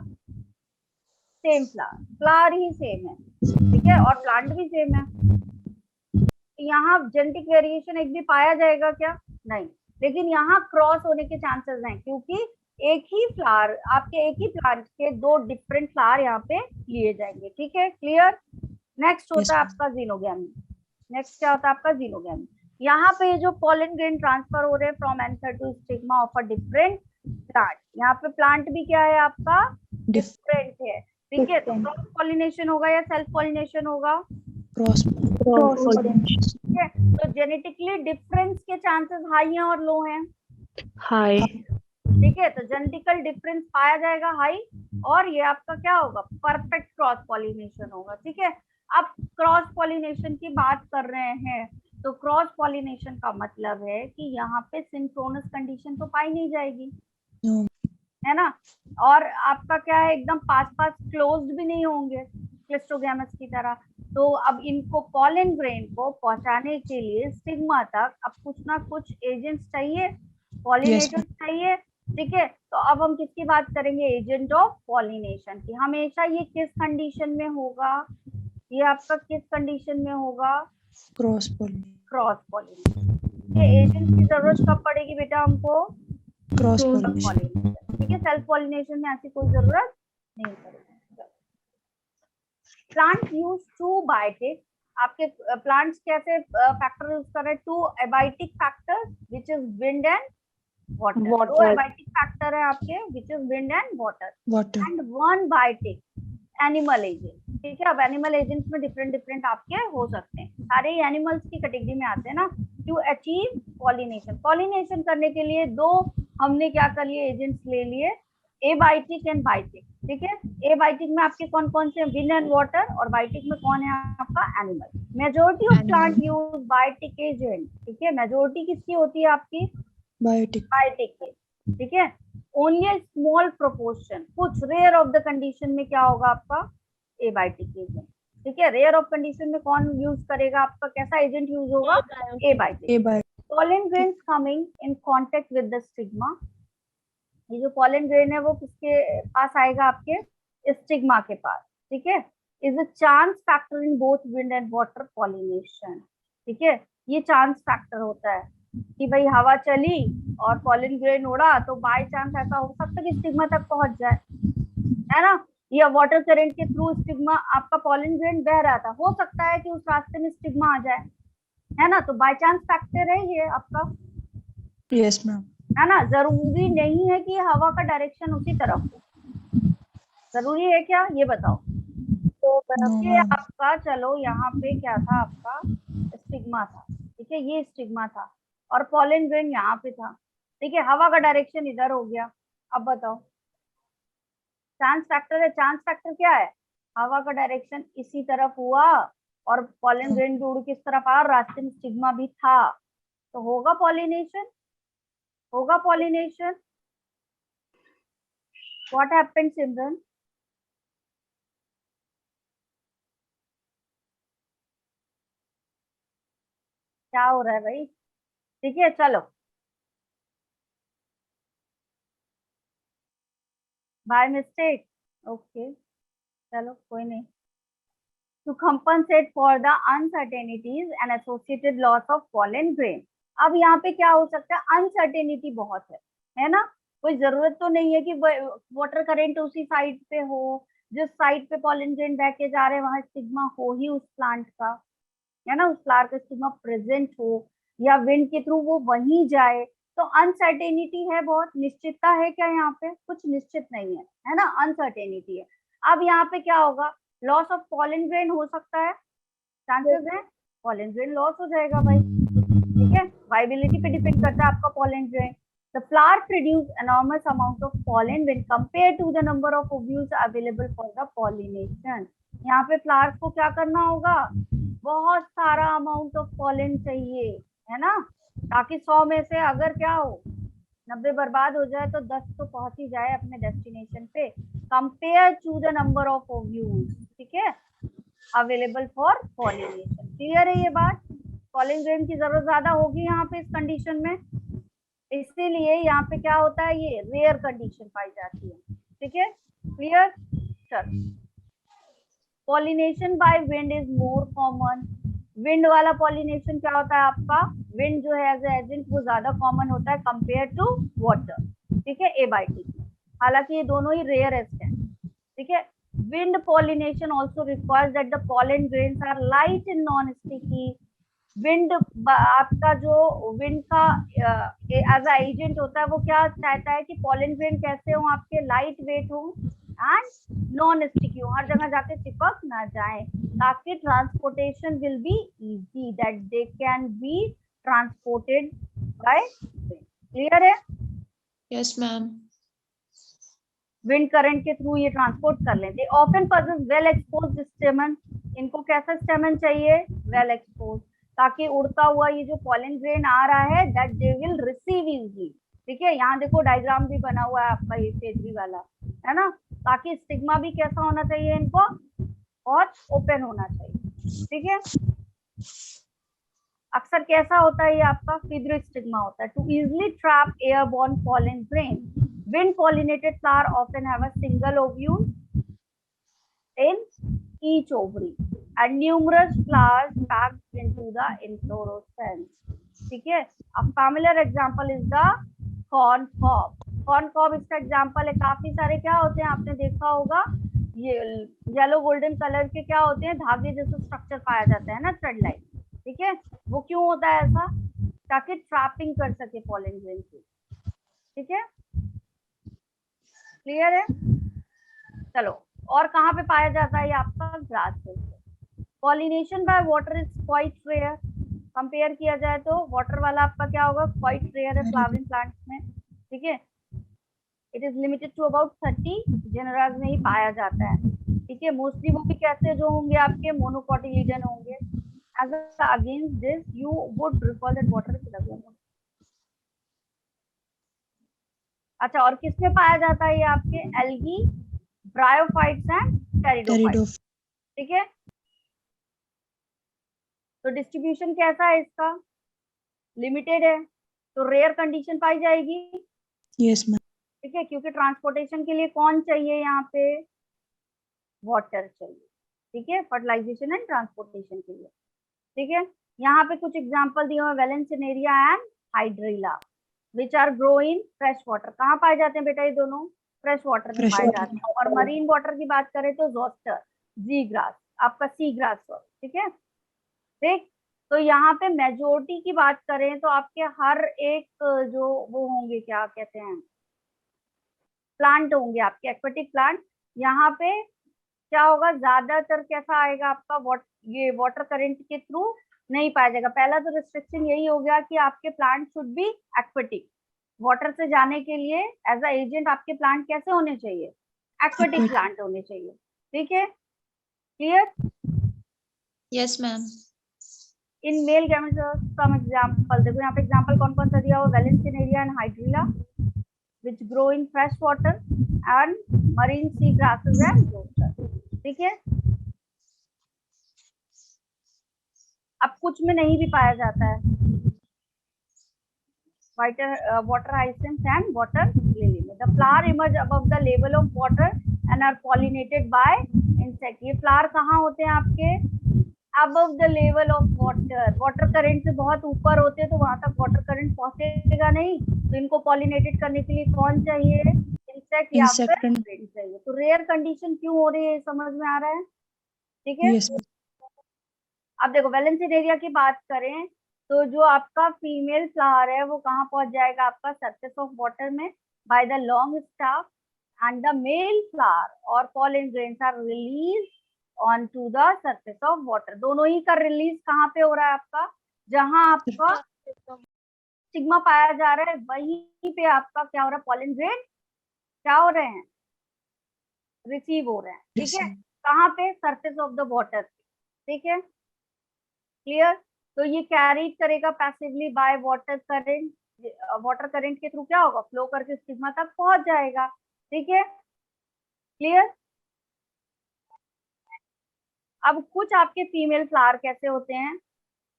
सेम फ्लावर, फ्लावर ही सेम है, ठीक है, और प्लांट भी सेम है। यहाँ जेनेटिक वेरिएशन एक भी पाया जाएगा क्या, नहीं, लेकिन यहाँ क्रॉस होने के चांसेस हैं, क्योंकि एक ही फ्लावर, आपके एक ही प्लांट के दो डिफरेंट फ्लावर यहाँ पे लिए जाएंगे। ठीक है, क्लियर। नेक्स्ट Yes, होता है ma'am. आपका जीनोगेमी। नेक्स्ट क्या होता है आपका, जीनोगेमी। यहाँ पे जो पॉलन ग्रेन ट्रांसफर हो रहे हैं from anther to stigma of a different plant. यहाँ पे प्लांट भी क्या है आपका, डिफरेंट है। ठीक है, तो क्रॉस पॉलिनेशन होगा या सेल्फ पॉलिनेशन होगा, cross Cross pollination. ठीक है। तो जेनेटिकली डिफरेंस के चांसेस हाई हैं और लो हैं, High. ठीक है, तो जेनेटिकल डिफरेंस पाया जाएगा हाई, और ये आपका क्या होगा, परफेक्ट क्रॉस पॉलिनेशन होगा। ठीक है, अब क्रॉस पॉलिनेशन की बात कर रहे हैं, तो क्रॉस पॉलिनेशन का मतलब है कि यहाँ पे सिंक्रोनस कंडीशन तो पाई नहीं जाएगी, no है ना, और आपका क्या है, एकदम पास पास क्लोज्ड भी नहीं होंगे क्लिस्टोगैमस की तरह। तो अब इनको पॉलन ग्रेन को पहुंचाने के लिए स्टिग्मा तक अब कुछ ना कुछ एजेंट्स चाहिए, पॉलिनेटर्स चाहिए। ठीक है, तो अब हम किसकी बात करेंगे, एजेंट ऑफ पॉलिनेशन की। हमेशा ये किस कंडीशन में होगा, ये आपका किस कंडीशन में होगा, cross pollination क्रॉस पॉलिनेशन। ये एजेंट की जरूरत कब पड़ेगी बेटा हमको, cross Cross pollination पॉलिनेशन। ठीक है, सेल्फ पॉलिनेशन में ऐसी कोई जरूरत नहीं पड़ेगी। प्लांट यूज टू बायोटिक, आपके प्लांट्स कैसे फैक्टर यूज कर रहे हैं, to abiotic factor which is wind and water. दो एबायोटिक फैक्टर है आपके, which is wind and water, water and one biotic animal agent. ठीक है, अब एनिमल एजेंट्स में डिफरेंट डिफरेंट आपके हो सकते हैं, सारे एनिमल्स की कैटेगरी में आते हैं ना। टू अचीव पॉलिनेशन, पॉलिनेशन करने के लिए दो हमने क्या कर लिए, एजेंट्स ले लिए, एबायोटिक एंड बायोटिक। ठीक है, एबायोटिक में आपके कौन कौन से, विंड एंड वाटर, और बायोटिक में कौन है आपका, animal. Majority of plant use biotic agent. ठीक है, मेजोरिटी किसकी होती है आपकी, biotic बायोटिक की। ठीक है, ओनली स्मॉल प्रोपोर्शन, कुछ रेयर ऑफ द कंडीशन में क्या होगा आपका, एबायोटिक एजेंट। ठीक है, रेयर ऑफ कंडीशन में कौन यूज करेगा आपका, कैसा एजेंट यूज होगा, abiotic. a biotic pollen grains coming in contact with the stigma, ये जो pollen grain है वो किसके पास आएगा, आपके स्टिग्मा के पास। ठीक है, is a chance factor in both wind and water pollination. ठीक है, ये चांस फैक्टर होता है कि भाई हवा चली और pollen grain उड़ा, तो बाय चांस ऐसा हो सकता है कि स्टिग्मा तक पहुंच जाए, है ना, या वाटर करंट के थ्रू स्टिग्मा, आपका pollen grain बह रहा था, हो सकता है कि उस रास्ते में स्टिग्मा आ जाए, है ना, तो बाय चांस फैक्टर है ये आपका, yes ma'am है ना। जरूरी नहीं है कि हवा का डायरेक्शन उसी तरफ हो, जरूरी है क्या, ये बताओ। तो no ये ma'am आपका, चलो यहाँ पे क्या था आपका, स्टिग्मा था। ठीक है, ये स्टिग्मा था और पॉलन ग्रेन यहाँ पे था। ठीक है, हवा का डायरेक्शन इधर हो गया। अब बताओ, चांस फैक्टर है, चांस फैक्टर क्या है, हवा का डायरेक्शन इसी तरफ हुआ और पॉलन ग्रेन भी उड़ किस तरफ आया, रास्ते में स्टिग्मा भी था, तो होगा पॉलिनेशन, होगा पॉलिनेशन। व्हाट हैपेंड सिमरन, क्या हो रहा है भाई, ठीक है चलो, बाय मिस्टेक, ओके चलो कोई नहीं. To compensate for the uncertainties and associated loss of pollen grain. अब यहाँ पे क्या हो सकता है, अनसर्टेनिटी बहुत है ना. कोई जरूरत तो नहीं है कि वाटर करंट उसी साइड पे हो, जिस साइड पे पॉलन ग्रेन बह के जा रहे हैं वहां स्टिग्मा हो ही उस प्लांट का, है ना, उस फ्लावर का स्टिग्मा प्रेजेंट हो, या विंड के थ्रू वो वहीं जाए. तो अनसर्टेनिटी है बहुत. निश्चितता है क्या यहाँ पे? कुछ निश्चित नहीं है ना, अनसर्टेनिटी है. अब यहाँ पे क्या होगा, लॉस ऑफ पॉलन ग्रेन हो सकता है, चांसेस है पॉलन ग्रेन लॉस हो जाएगा भाई. ठीक है, वाइबिलिटी पे डिपेंड करता है आपका pollen grain. The flower produce enormous amount of pollen when compared to the number of ovules available for the pollination. यहाँ पे फ्लावर्स को क्या करना होगा, बहुत सारा अमाउंट ऑफ पॉलन चाहिए, है ना, ताकि 100 में से अगर क्या हो 90 बर्बाद हो जाए तो 10 तो पहुंच ही जाए अपने डेस्टिनेशन पे. Compare to the number of ovules, ठीक है, अवेलेबल फॉर पॉलिनेशन. क्लियर है ये बात? पॉलन ग्रेन की जरूरत ज्यादा होगी यहाँ पे इस कंडीशन में, इसीलिए यहाँ पे क्या होता है, ये रेयर कंडीशन पाई जाती है. ठीक है, क्लियर. चलो, pollination by wind is more common. Wind वाला पॉलिनेशन क्या होता है आपका, विंड जो है एज एजेंट वो ज्यादा कॉमन होता है कंपेयर टू वाटर. ठीक है, एबायोटिक में, हालांकि ये दोनों ही रेयरेस्ट हैं. ठीक है, wind pollination also requires that the pollen grains are light and non sticky. Wind आपका जो विंड का एज अ एजेंट होता है वो क्या चाहता है कि पॉलन ग्रेन कैसे हो आपके, लाइट वेट हो एंड नॉन स्टिकी हो, हर जगह जाके चिपक ना जाए, ताकि transportation will be easy, that they can be transported by wind. Clear है? Yes, ma'am. विंड करंट के थ्रू ये ट्रांसपोर्ट कर लें. They often possess well exposed stamen. इनको कैसा स्टेमन चाहिए, वेल एक्सपोज, ताकि उड़ता हुआ ये जो पॉलन ग्रेन आ रहा है that they will receive easily. ठीक है, यहाँ देखो डायग्राम भी बना हुआ है आपका ये फेजरी वाला, है ना, ताकि स्टिग्मा भी कैसा होना चाहिए इनको, और ओपन होना चाहिए. ठीक है, अक्सर कैसा होता है ये आपका फीडर स्टिग्मा होता है. To easily trap airborne pollen grain, wind pollinated flower often have a single ovule in each ovary and numerous flowers packed into the inflorescence. ठीक है, a familiar example is the corn cob. corn cob इसका example है. काफी सारे क्या होते हैं आपने देखा होगा, ये येलो गोल्डन कलर के क्या होते हैं, धागे जैसे स्ट्रक्चर पाया जाता है ना, थ्रेड लाइन. ठीक है, वो क्यों होता है ऐसा, ताकि ट्रैपिंग कर सके पॉलन ग्रेन की. ठीक है, क्लियर है? चलो, और कहाँ पे पाया जाता है ये आपका, ग्रास पे. Pollination by water is quite rare. Compare किया जाए तो वाटर वाला आपका क्या होगा, क्वाइट रेयर है फ्लावरिंग प्लांट्स में. ठीक है, it is limited to about 30 genera में ही पाया जाता है. ठीक है, मोस्टली वो भी कैसे जो होंगे आपके मोनोकोटिलीडन होंगे. Against this you would recall that water is regular. अच्छा, और किसमें पाया जाता है ये आपके, एल्गी, ब्रायोफाइट्स एंड टेरिडोफाइट्स. ठीक है, तो डिस्ट्रीब्यूशन कैसा है इसका, लिमिटेड है, तो रेयर कंडीशन पाई जाएगी. Yes, ma'am. ठीक है, क्योंकि ट्रांसपोर्टेशन के लिए कौन चाहिए यहाँ पे, वाटर चाहिए. ठीक है, फर्टिलाइजेशन एंड ट्रांसपोर्टेशन के लिए. ठीक है, यहाँ पे कुछ एग्जांपल दिए हुए, vallisneria and hydrilla which are grow in fresh water. कहाँ पाए जाते हैं बेटा ये दोनों, फ्रेश वाटर में पाए जाते हैं. और मरीन वाटर की बात करें तो जोस्टर, जी ग्रास, आपका सी ग्रास. ठीक है, ठीक. तो यहाँ पे मेजोरिटी की बात करें तो आपके हर एक जो वो होंगे, क्या कहते हैं, प्लांट होंगे आपके एक्वेटिक प्लांट, यहाँ पे क्या होगा, ज्यादातर कैसा आएगा आपका, ये वाटर करंट के थ्रू नहीं पाया जाएगा. पहला तो रिस्ट्रिक्शन यही हो गया कि आपके plant should be aquatic. Water से जाने के लिए एज अ एजेंट आपके प्लांट कैसे होने चाहिए, एक्वेटिक प्लांट होने चाहिए. ठीक है, clear? Yes, ma'am. In male gametes some example देखो, यहाँ पे एग्जांपल कौन कौन सा दिया हुआ, vallisneria and hydrilla which grow in fresh water and marine sea grasses and zoster. ठीक है, अब कुछ में नहीं भी पाया जाता है, water hyacinth and water lily में. The flower emerge above the level of water and are pollinated by insect. ये फ्लावर कहाँ होते हैं आपके? Above the level of water, water current से बहुत ऊपर होते हैं, तो वहां तक वाटर करंट पहुंचेगा नहीं, तो इनको पॉलिनेटेड करने के लिए कौन चाहिए? इंसेक्ट या फिर Insect and रेन चाहिए। तो रेयर कंडीशन क्यों हो रही है, समझ में आ रहा है? ठीक है। yes, ma'am. अब देखो वैलेंसिन एरिया की बात करें तो जो आपका फीमेल फ्लावर है वो कहाँ पहुंच जाएगा? आपका सरफेस ऑफ वाटर में by the long stalk, and the male flower or pollen grains are release on to the surface of water. दोनों ही का रिलीज कहाँ पे हो रहा है आपका? जहां आपका स्टिग्मा पाया जा रहा है वहीं पे आपका क्या हो रहा है? पॉलन ग्रेन क्या हो रहे हैं? रिसीव हो रहे हैं। ठीक Yes, है, ma'am. कहाँ पे? Surface of the water. ठीक है, क्लियर? तो ये कैरी करेगा passively by water current, water current के थ्रू क्या होगा? फ्लो करके स्टिग्मा तक पहुंच जाएगा। ठीक है, क्लियर? अब कुछ आपके फीमेल फ्लावर कैसे होते हैं?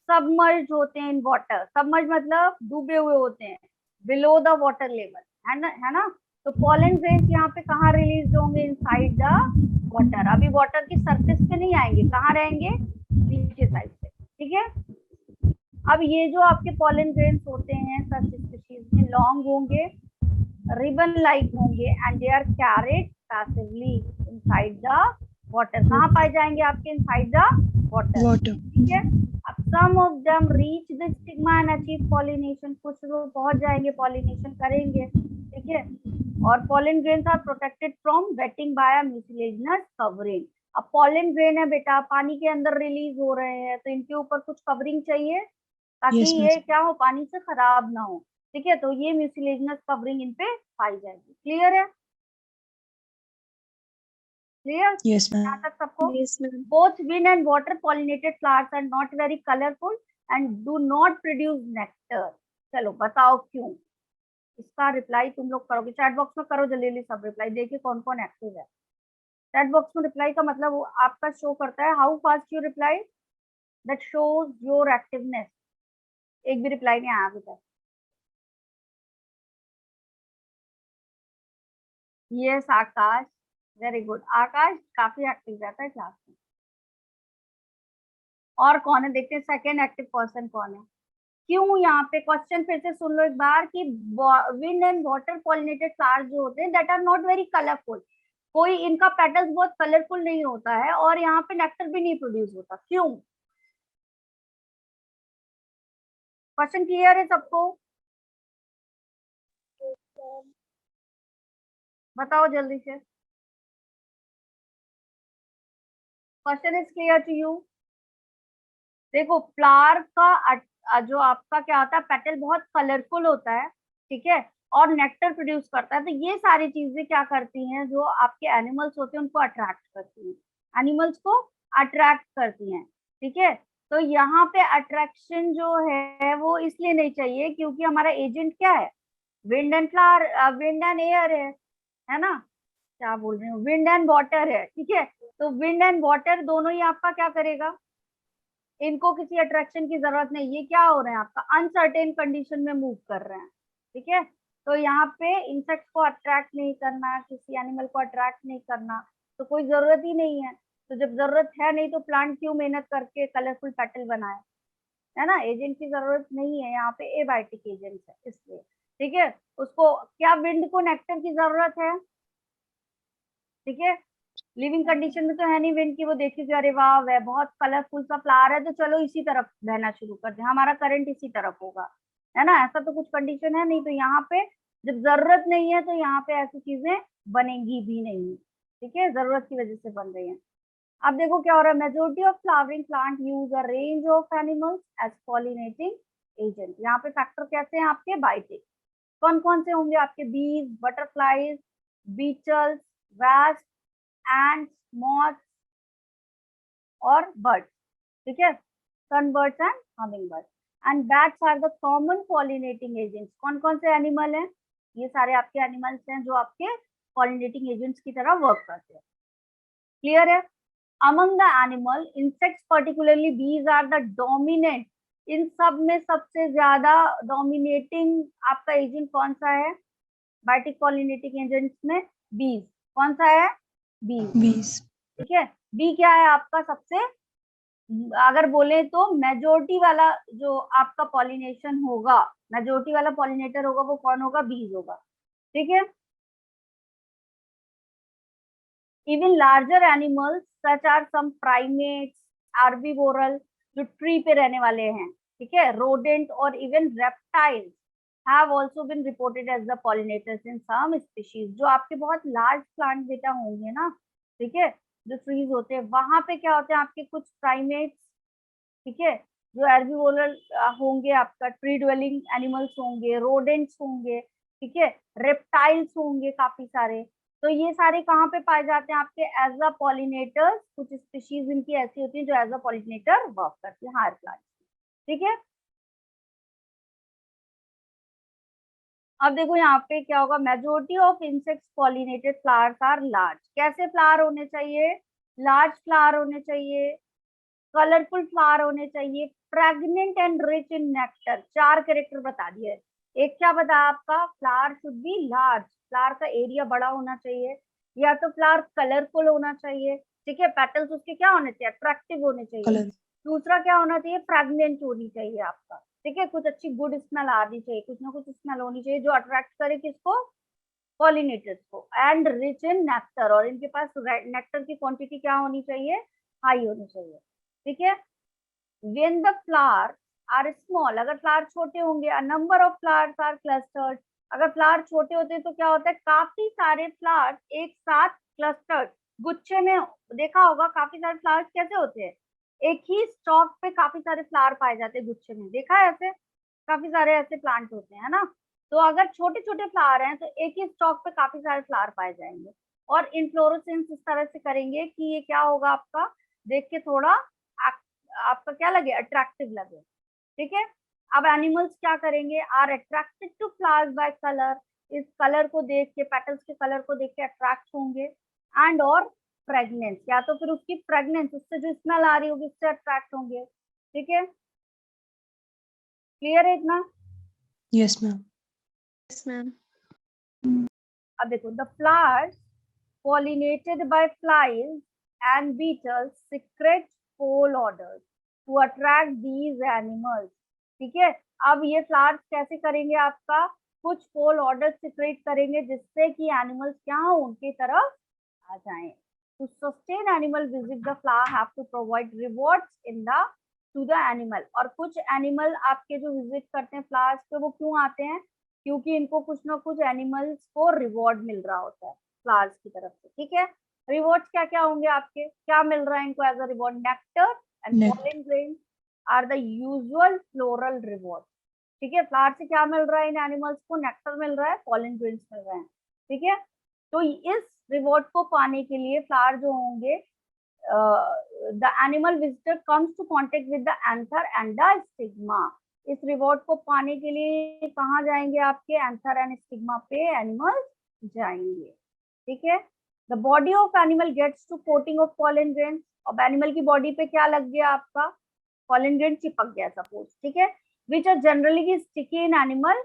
सबमर्ज होते हैं इन वाटर। सबमर्ज मतलब डूबे हुए होते हैं, बिलो द वाटर लेवल, है ना? तो पॉलन ग्रेन्स यहाँ पे कहाँ रिलीज होंगे? Inside the water. अभी वाटर की सरफेस पे नहीं आएंगे, कहाँ रहेंगे? नीचे साइड पे। ठीक है, अब ये जो आपके पॉलन ग्रेन्स होते हैं सच स्पीशीज में लॉन्ग होंगे, रिबन लाइक होंगे, and they are carried passively inside the water. कहाँ पाए जाएंगे आपके? Inside the water. Water. ठीक है, अब some of them reach the stigma and achieve pollination. कुछ लोग पहुंच जाएंगे, पॉलिनेशन करेंगे। ठीक है, और pollen grains are protected from wetting by a mucilaginous covering. अब पॉलन ग्रेन है बेटा, पानी के अंदर रिलीज हो रहे हैं, तो इनके ऊपर कुछ कवरिंग चाहिए ताकि Yes, ma'am. ये क्या हो? पानी से खराब ना हो। ठीक है, तो ये म्यूसिलेजिनस कवरिंग इन पे पाई जाएगी। क्लियर है? क्लियर Yes, यहाँ ma'am. तक सबको? Yes, ma'am. Both wind and water pollinated flowers are not very colorful and do not produce nectar. चलो बताओ क्यों? इसका रिप्लाई तुम लोग करोगे, चैट बॉक्स में करो जल्दी जल्दी सब रिप्लाई, देखिए कौन कौन एक्टिव है। चैट बॉक्स में रिप्लाई का मतलब वो आपका शो करता है how fast you reply, that shows your activeness. एक भी रिप्लाई नहीं आया अभी तक। यस आकाश, वेरी गुड। आकाश काफी एक्टिव रहता है क्लास में। और कौन है देखते हैं, सेकेंड एक्टिव पर्सन कौन है? क्यों? यहाँ पे क्वेश्चन फिर से सुन लो एक बार कि wind and water pollinated flowers जो होते हैं that are not very colourful, कोई इनका पेटल्स बहुत कलरफुल नहीं होता है और यहाँ पे नेक्टर भी नहीं प्रोड्यूस होता। क्यों? क्वेश्चन क्लियर है सबको? बताओ जल्दी से। Question is clear to you? देखो फ्लावर का जो आपका क्या होता है, पेटल बहुत कलरफुल होता है। ठीक है, और नेक्टर प्रोड्यूस करता है। तो ये सारी चीजें क्या करती हैं, जो आपके एनिमल्स होते हैं उनको अट्रैक्ट करती हैं, एनिमल्स को अट्रैक्ट करती हैं। ठीक है, तो यहाँ पे अट्रैक्शन जो है वो इसलिए नहीं चाहिए क्योंकि हमारा एजेंट क्या है? Wind and flower, wind and air है ना? क्या बोल रही हूँ, विंड एंड वाटर है। ठीक है, तो विंड एंड वाटर दोनों ही आपका क्या करेगा? इनको किसी अट्रैक्शन की जरूरत नहीं। ये क्या हो रहे हैं? आपका अनसर्टेन कंडीशन में मूव कर रहे हैं। ठीक है, तो यहाँ पे इंसेक्ट को अट्रैक्ट नहीं करना, किसी एनिमल को अट्रैक्ट नहीं करना, तो कोई जरूरत ही नहीं है। तो जब जरूरत है नहीं तो प्लांट क्यों मेहनत करके कलरफुल पेटल बनाए? है ना? एजेंट की जरूरत नहीं है, यहाँ पे एबायोटिक एजेंट है इसलिए। ठीक है, उसको क्या विंड को नेक्टर की जरूरत है? ठीक है, लिविंग कंडीशन में तो है नहीं विंड की, वो देखिए अरे वाह वह बहुत कलरफुल सा फ्लावर है तो चलो इसी तरफ बहना शुरू कर दे, हमारा करंट इसी तरफ होगा। है ना? ऐसा तो कुछ कंडीशन है नहीं। तो यहाँ पे जब जरूरत नहीं है तो यहाँ पे ऐसी चीजें बनेंगी भी नहीं। ठीक है, जरूरत की वजह से बन रही है। अब देखो क्या हो रहा है, majority of flowering plant use a range of animals as pollinating agent. यहाँ पे फैक्टर कैसे हैं आपके? बाइटिक। कौन कौन से होंगे आपके? बीज, बटरफ्लाइज, बीचल्स, वैस्प, ants, moths और birds. ठीक है, sunbirds and hummingbirds. And bats are the common pollinating agents. कौन कौन से एनिमल हैं? ये सारे आपके एनिमल्स हैं जो आपके pollinating agents की तरह वर्क करते हैं। क्लियर है? Among the animal, insects particularly bees are the dominant. इन सब में सबसे ज्यादा डोमिनेटिंग आपका एजेंट कौन सा है? बायोटिक पॉलिनेटिंग एजेंट्स में बीज। कौन सा है? बीज। Bees. ठीक है। बी क्या है आपका सबसे, अगर बोले तो मेजोरिटी वाला जो आपका पॉलिनेशन होगा, मेजोरिटी वाला पॉलिनेटर होगा वो कौन होगा, बीज होगा। ठीक है। Even larger animals such are some primates, arboreal, जो ट्री पे रहने वाले हैं, ठीक है, रोडेंट और even reptiles have also been reported as the pollinators in some species। जो आपके बहुत लार्ज प्लांट बेटा होंगे ना, ठीक है, जो ट्रीज होते हैं वहां पे क्या होते हैं आपके कुछ प्राइमेट्स, ठीक है, जो एर्बिवोरल होंगे, आपका ट्री ड्वेलिंग एनिमल्स होंगे, रोडेंट्स होंगे, ठीक है, रेप्टाइल्स होंगे काफी सारे। तो ये सारे कहाँ पे पाए जाते हैं आपके एज अ पॉलिनेटर्स। कुछ स्पीशीज इनकी ऐसी होती है जो एज अ पॉलिनेटर वर्क करती है हायर प्लांट। ठीक है। अब देखो यहाँ पे क्या होगा, majority of insects pollinated flowers are large. कैसे फ्लावर होने चाहिए, लार्ज फ्लावर होने चाहिए, कलरफुल फ्लावर होने चाहिए, pregnant and rich in nectar. चार कैरेक्टर बता दिए। एक क्या बताया आपका, flower should be large, flower का एरिया बड़ा होना चाहिए, या तो फ्लावर कलरफुल होना चाहिए, ठीक है, पेटल्स उसके क्या होने चाहिए, अट्रैक्टिव होने चाहिए। कलर दूसरा क्या होना चाहिए, फ्रेगनेंट होनी चाहिए आपका, ठीक है, कुछ अच्छी गुड स्मेल आनी चाहिए, कुछ ना कुछ स्मेल होनी चाहिए जो अट्रैक्ट करे किसको, पॉलिनेटर्स को। एंड रिच इन नेक्टर, और इनके पास नेक्टर की क्वांटिटी क्या होनी चाहिए, हाई होनी चाहिए। ठीक है। when the flowers are small, अगर फ्लावर छोटे होंगे, a number of flowers are clustered, अगर फ्लावर छोटे होते हैं तो क्या होता है, काफी सारे फ्लावर्स एक साथ क्लस्टर्ड, गुच्छे में, देखा होगा काफी सारे फ्लावर्स कैसे होते हैं, एक ही स्टॉक पे काफी सारे फ्लावर पाए जाते हैं गुच्छे में, देखा है ऐसे, काफी सारे ऐसे प्लांट होते हैं ना। तो अगर छोटे छोटे फ्लावर हैं तो एक ही स्टॉक पे काफी सारे फ्लावर पाए जाएंगे, और इन्फ्लोरेसेंस इस तरह से करेंगे कि ये क्या होगा आपका, देख के थोड़ा आपका क्या लगे, अट्रैक्टिव लगे। ठीक है। अब एनिमल्स क्या करेंगे, are attracted to flowers by colour, इस कलर को देख के, पेटल्स के कलर को देख के अट्रैक्ट होंगे, एंड और फ्रेगनेंस, या तो फिर उसकी फ्रेगनेंस, उससे जो स्मेल आ रही होगी उससे अट्रैक्ट होंगे। ठीक है, क्लियर है इतना। yes ma'am, Yes, ma'am. अब देखो, the flowers pollinated by flies and beetles secrete foul odour to attract these animals। ठीक है। अब ये फ्लावर्स कैसे करेंगे आपका, कुछ पोल ऑर्डर सिक्रेट करेंगे जिससे कि एनिमल्स क्या हो, उनकी तरफ आ जाएं। To sustain animal visit, the flower have to provide rewards in the to the animal। और कुछ एनिमल आपके जो विजिट करते हैं फ्लावर्स पे, वो क्यों आते हैं, क्योंकि इनको कुछ ना कुछ एनिमल्स को रिवॉर्ड मिल रहा होता है फ्लावर्स की तरफ से। ठीक है। रिवॉर्ड्स क्या क्या होंगे आपके, क्या मिल रहा है इनको as a reward, nectar and Nectar. Pollen grains are the usual floral reward. ठीक है। फ्लावर से क्या मिल रहा है इन एनिमल्स को, नेक्टर मिल रहा है, पॉलन ग्रेन्स मिल रहे हैं। ठीक है। तो इस रिवॉर्ड को पाने के लिए फ्लावर जो होंगे, the animal visitor comes to contact with the anther and the stigma. इस रिवॉर्ड को पाने के लिए कहाँ जाएंगे आपके, एंथर एंड स्टिग्मा पे एनिमल्स जाएंगे। ठीक है। The body of animal gets to coating of pollen grains. अब एनिमल की बॉडी पे क्या लग गया आपका, पॉलन ग्रेन चिपक गया सपोज। ठीक है। Which are generally sticky in animal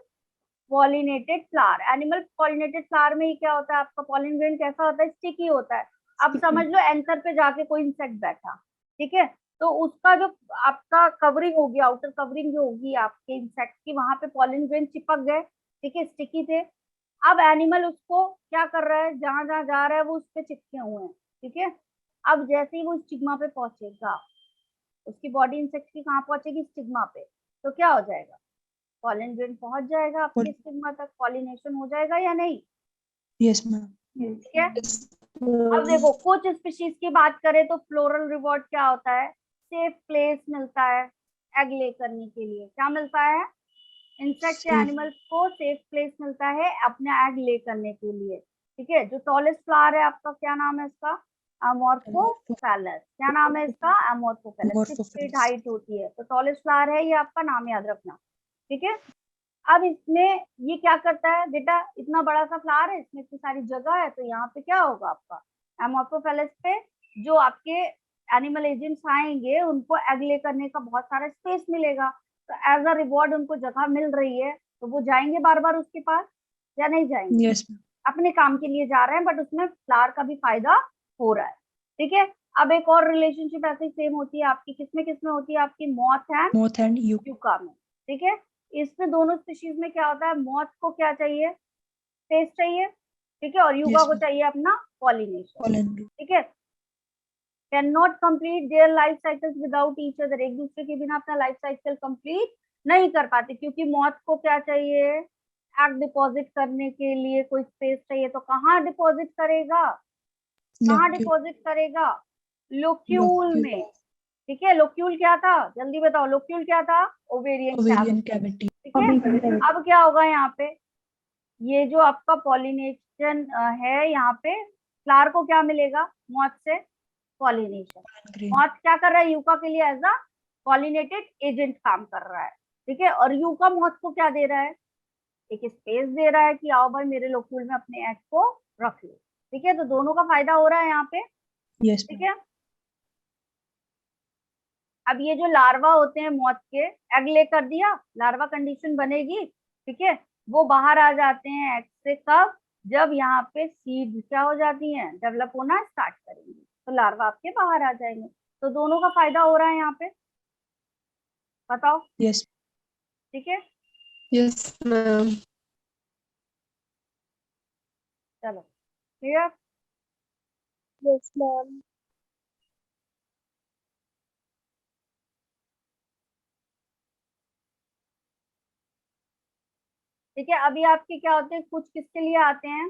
pollinated flower. Animal pollinated flower में क्या होता है आपका, पॉलन ग्रेन कैसा होता है, स्टिकी होता है। अब समझ लो एंथर पे जाके कोई इंसेक्ट बैठा, ठीक है, तो उसका जो आपका कवरिंग होगी, आउटर कवरिंग जो होगी आपके इंसेक्ट की, वहां पे पॉलन ग्रेन चिपक गए, ठीक है, स्टिकी थे। अब एनिमल उसको क्या कर रहा है, जहां जहां जा रहा है वो उस पे चिपके हुए हैं। ठीक है। अब जैसे ही वो स्टिग्मा पे पहुंचेगा, उसकी बॉडी इंसेक्ट की कहाँ पहुंचेगी, स्टिग्मा पे, तो क्या हो जाएगा, पॉलन ग्रेन पहुंच जाएगा आपके स्टिग्मा तक, पॉलिनेशन हो जाएगा या नहीं। yes ma'am, ठीक है। अब देखो, कुछ स्पीशीज की बात करें तो फ्लोरल रिवॉर्ड क्या होता है, सेफ प्लेस मिलता है एग ले करने के लिए। क्या मिलता है, इंसेक्ट या Safe. एनिमल्स को सेफ प्लेस मिलता है अपने एग ले करने के लिए। ठीक है। जो टॉलेस्ट फ्लावर है आपका, क्या नाम है इसका, अमोर्फोफेलस। क्या नाम है इसका, अमोर्फोफेलस। 6 फीट हाइट होती है, तो टॉलेस्ट फ्लावर है ये, आपका नाम याद रखना। ठीक है। अब इसमें ये क्या करता है बेटा, इतना बड़ा सा फ्लावर है, इसमें इतनी सारी जगह है, तो यहाँ पे क्या होगा आपका, एमोर्फोफेलस पे जो आपके एनिमल एजेंट्स आएंगे उनको एग ले करने का बहुत सारा स्पेस मिलेगा। तो एज अ रिवॉर्ड उनको जगह मिल रही है, तो वो जाएंगे बार बार उसके पास या नहीं जाएंगे, yes ma'am, अपने काम के लिए जा रहे हैं, बट उसमें फ्लावर का भी फायदा हो रहा है। ठीक है। अब एक और रिलेशनशिप ऐसे ही सेम होती है आपकी, किसमें होती है आपकी, moth and Moth and yucca में। ठीक है, इसमें दोनों स्पीशीज में क्या होता है, मॉथ को क्या चाहिए, स्पेस चाहिए, ठीक है, और यूका Yes, को ma'am. चाहिए अपना पॉलिनेशन। pollen. ठीक है, can not complete their life cycles without each other, एक दूसरे के बिना अपना लाइफ साइकिल कंप्लीट नहीं कर पाते, क्योंकि मॉथ को क्या चाहिए, एग डिपॉजिट करने के लिए कोई स्पेस चाहिए, तो कहाँ डिपॉजिट करेगा, कहाँ Locule. डिपॉजिट करेगा, लोक्यूल Locule. में। ठीक है, लोक्यूल क्या था, जल्दी बताओ, लोक्यूल क्या था, ओवेरियन Ovarian कैविटी। cavity. ठीक है, अब क्या होगा यहाँ पे, ये जो आपका पॉलिनेशन है, यहाँ पे फ्लावर को क्या मिलेगा, मॉथ से पॉलिनेशन। Pollen grain. मॉथ क्या कर रहा है, यूका के लिए एज अ पॉलिनेटेड एजेंट काम कर रहा है। ठीक है, और यूका मॉथ को क्या दे रहा है, एक स्पेस दे रहा है कि आओ भाई मेरे लोक्यूल में अपने एग को रख लो। ठीक है, तो दोनों का फायदा हो रहा है यहाँ पे। Yes, ठीक ma'am. है, अब ये जो लार्वा होते हैं मॉथ के, एग ले कर दिया, लार्वा कंडीशन बनेगी, ठीक है, वो बाहर आ जाते हैं एग से, कब, जब यहाँ पे सीड क्या हो जाती हैं, डेवलप होना स्टार्ट करेंगी, तो लार्वा आपके बाहर आ जाएंगे। तो दोनों का फायदा हो रहा है यहाँ पे, बताओ। Yes. ठीक है, Yes, ma'am. चलो क्लियर। Yes, ma'am. ठीक है, अभी आपके क्या होते हैं, कुछ किसके लिए आते हैं,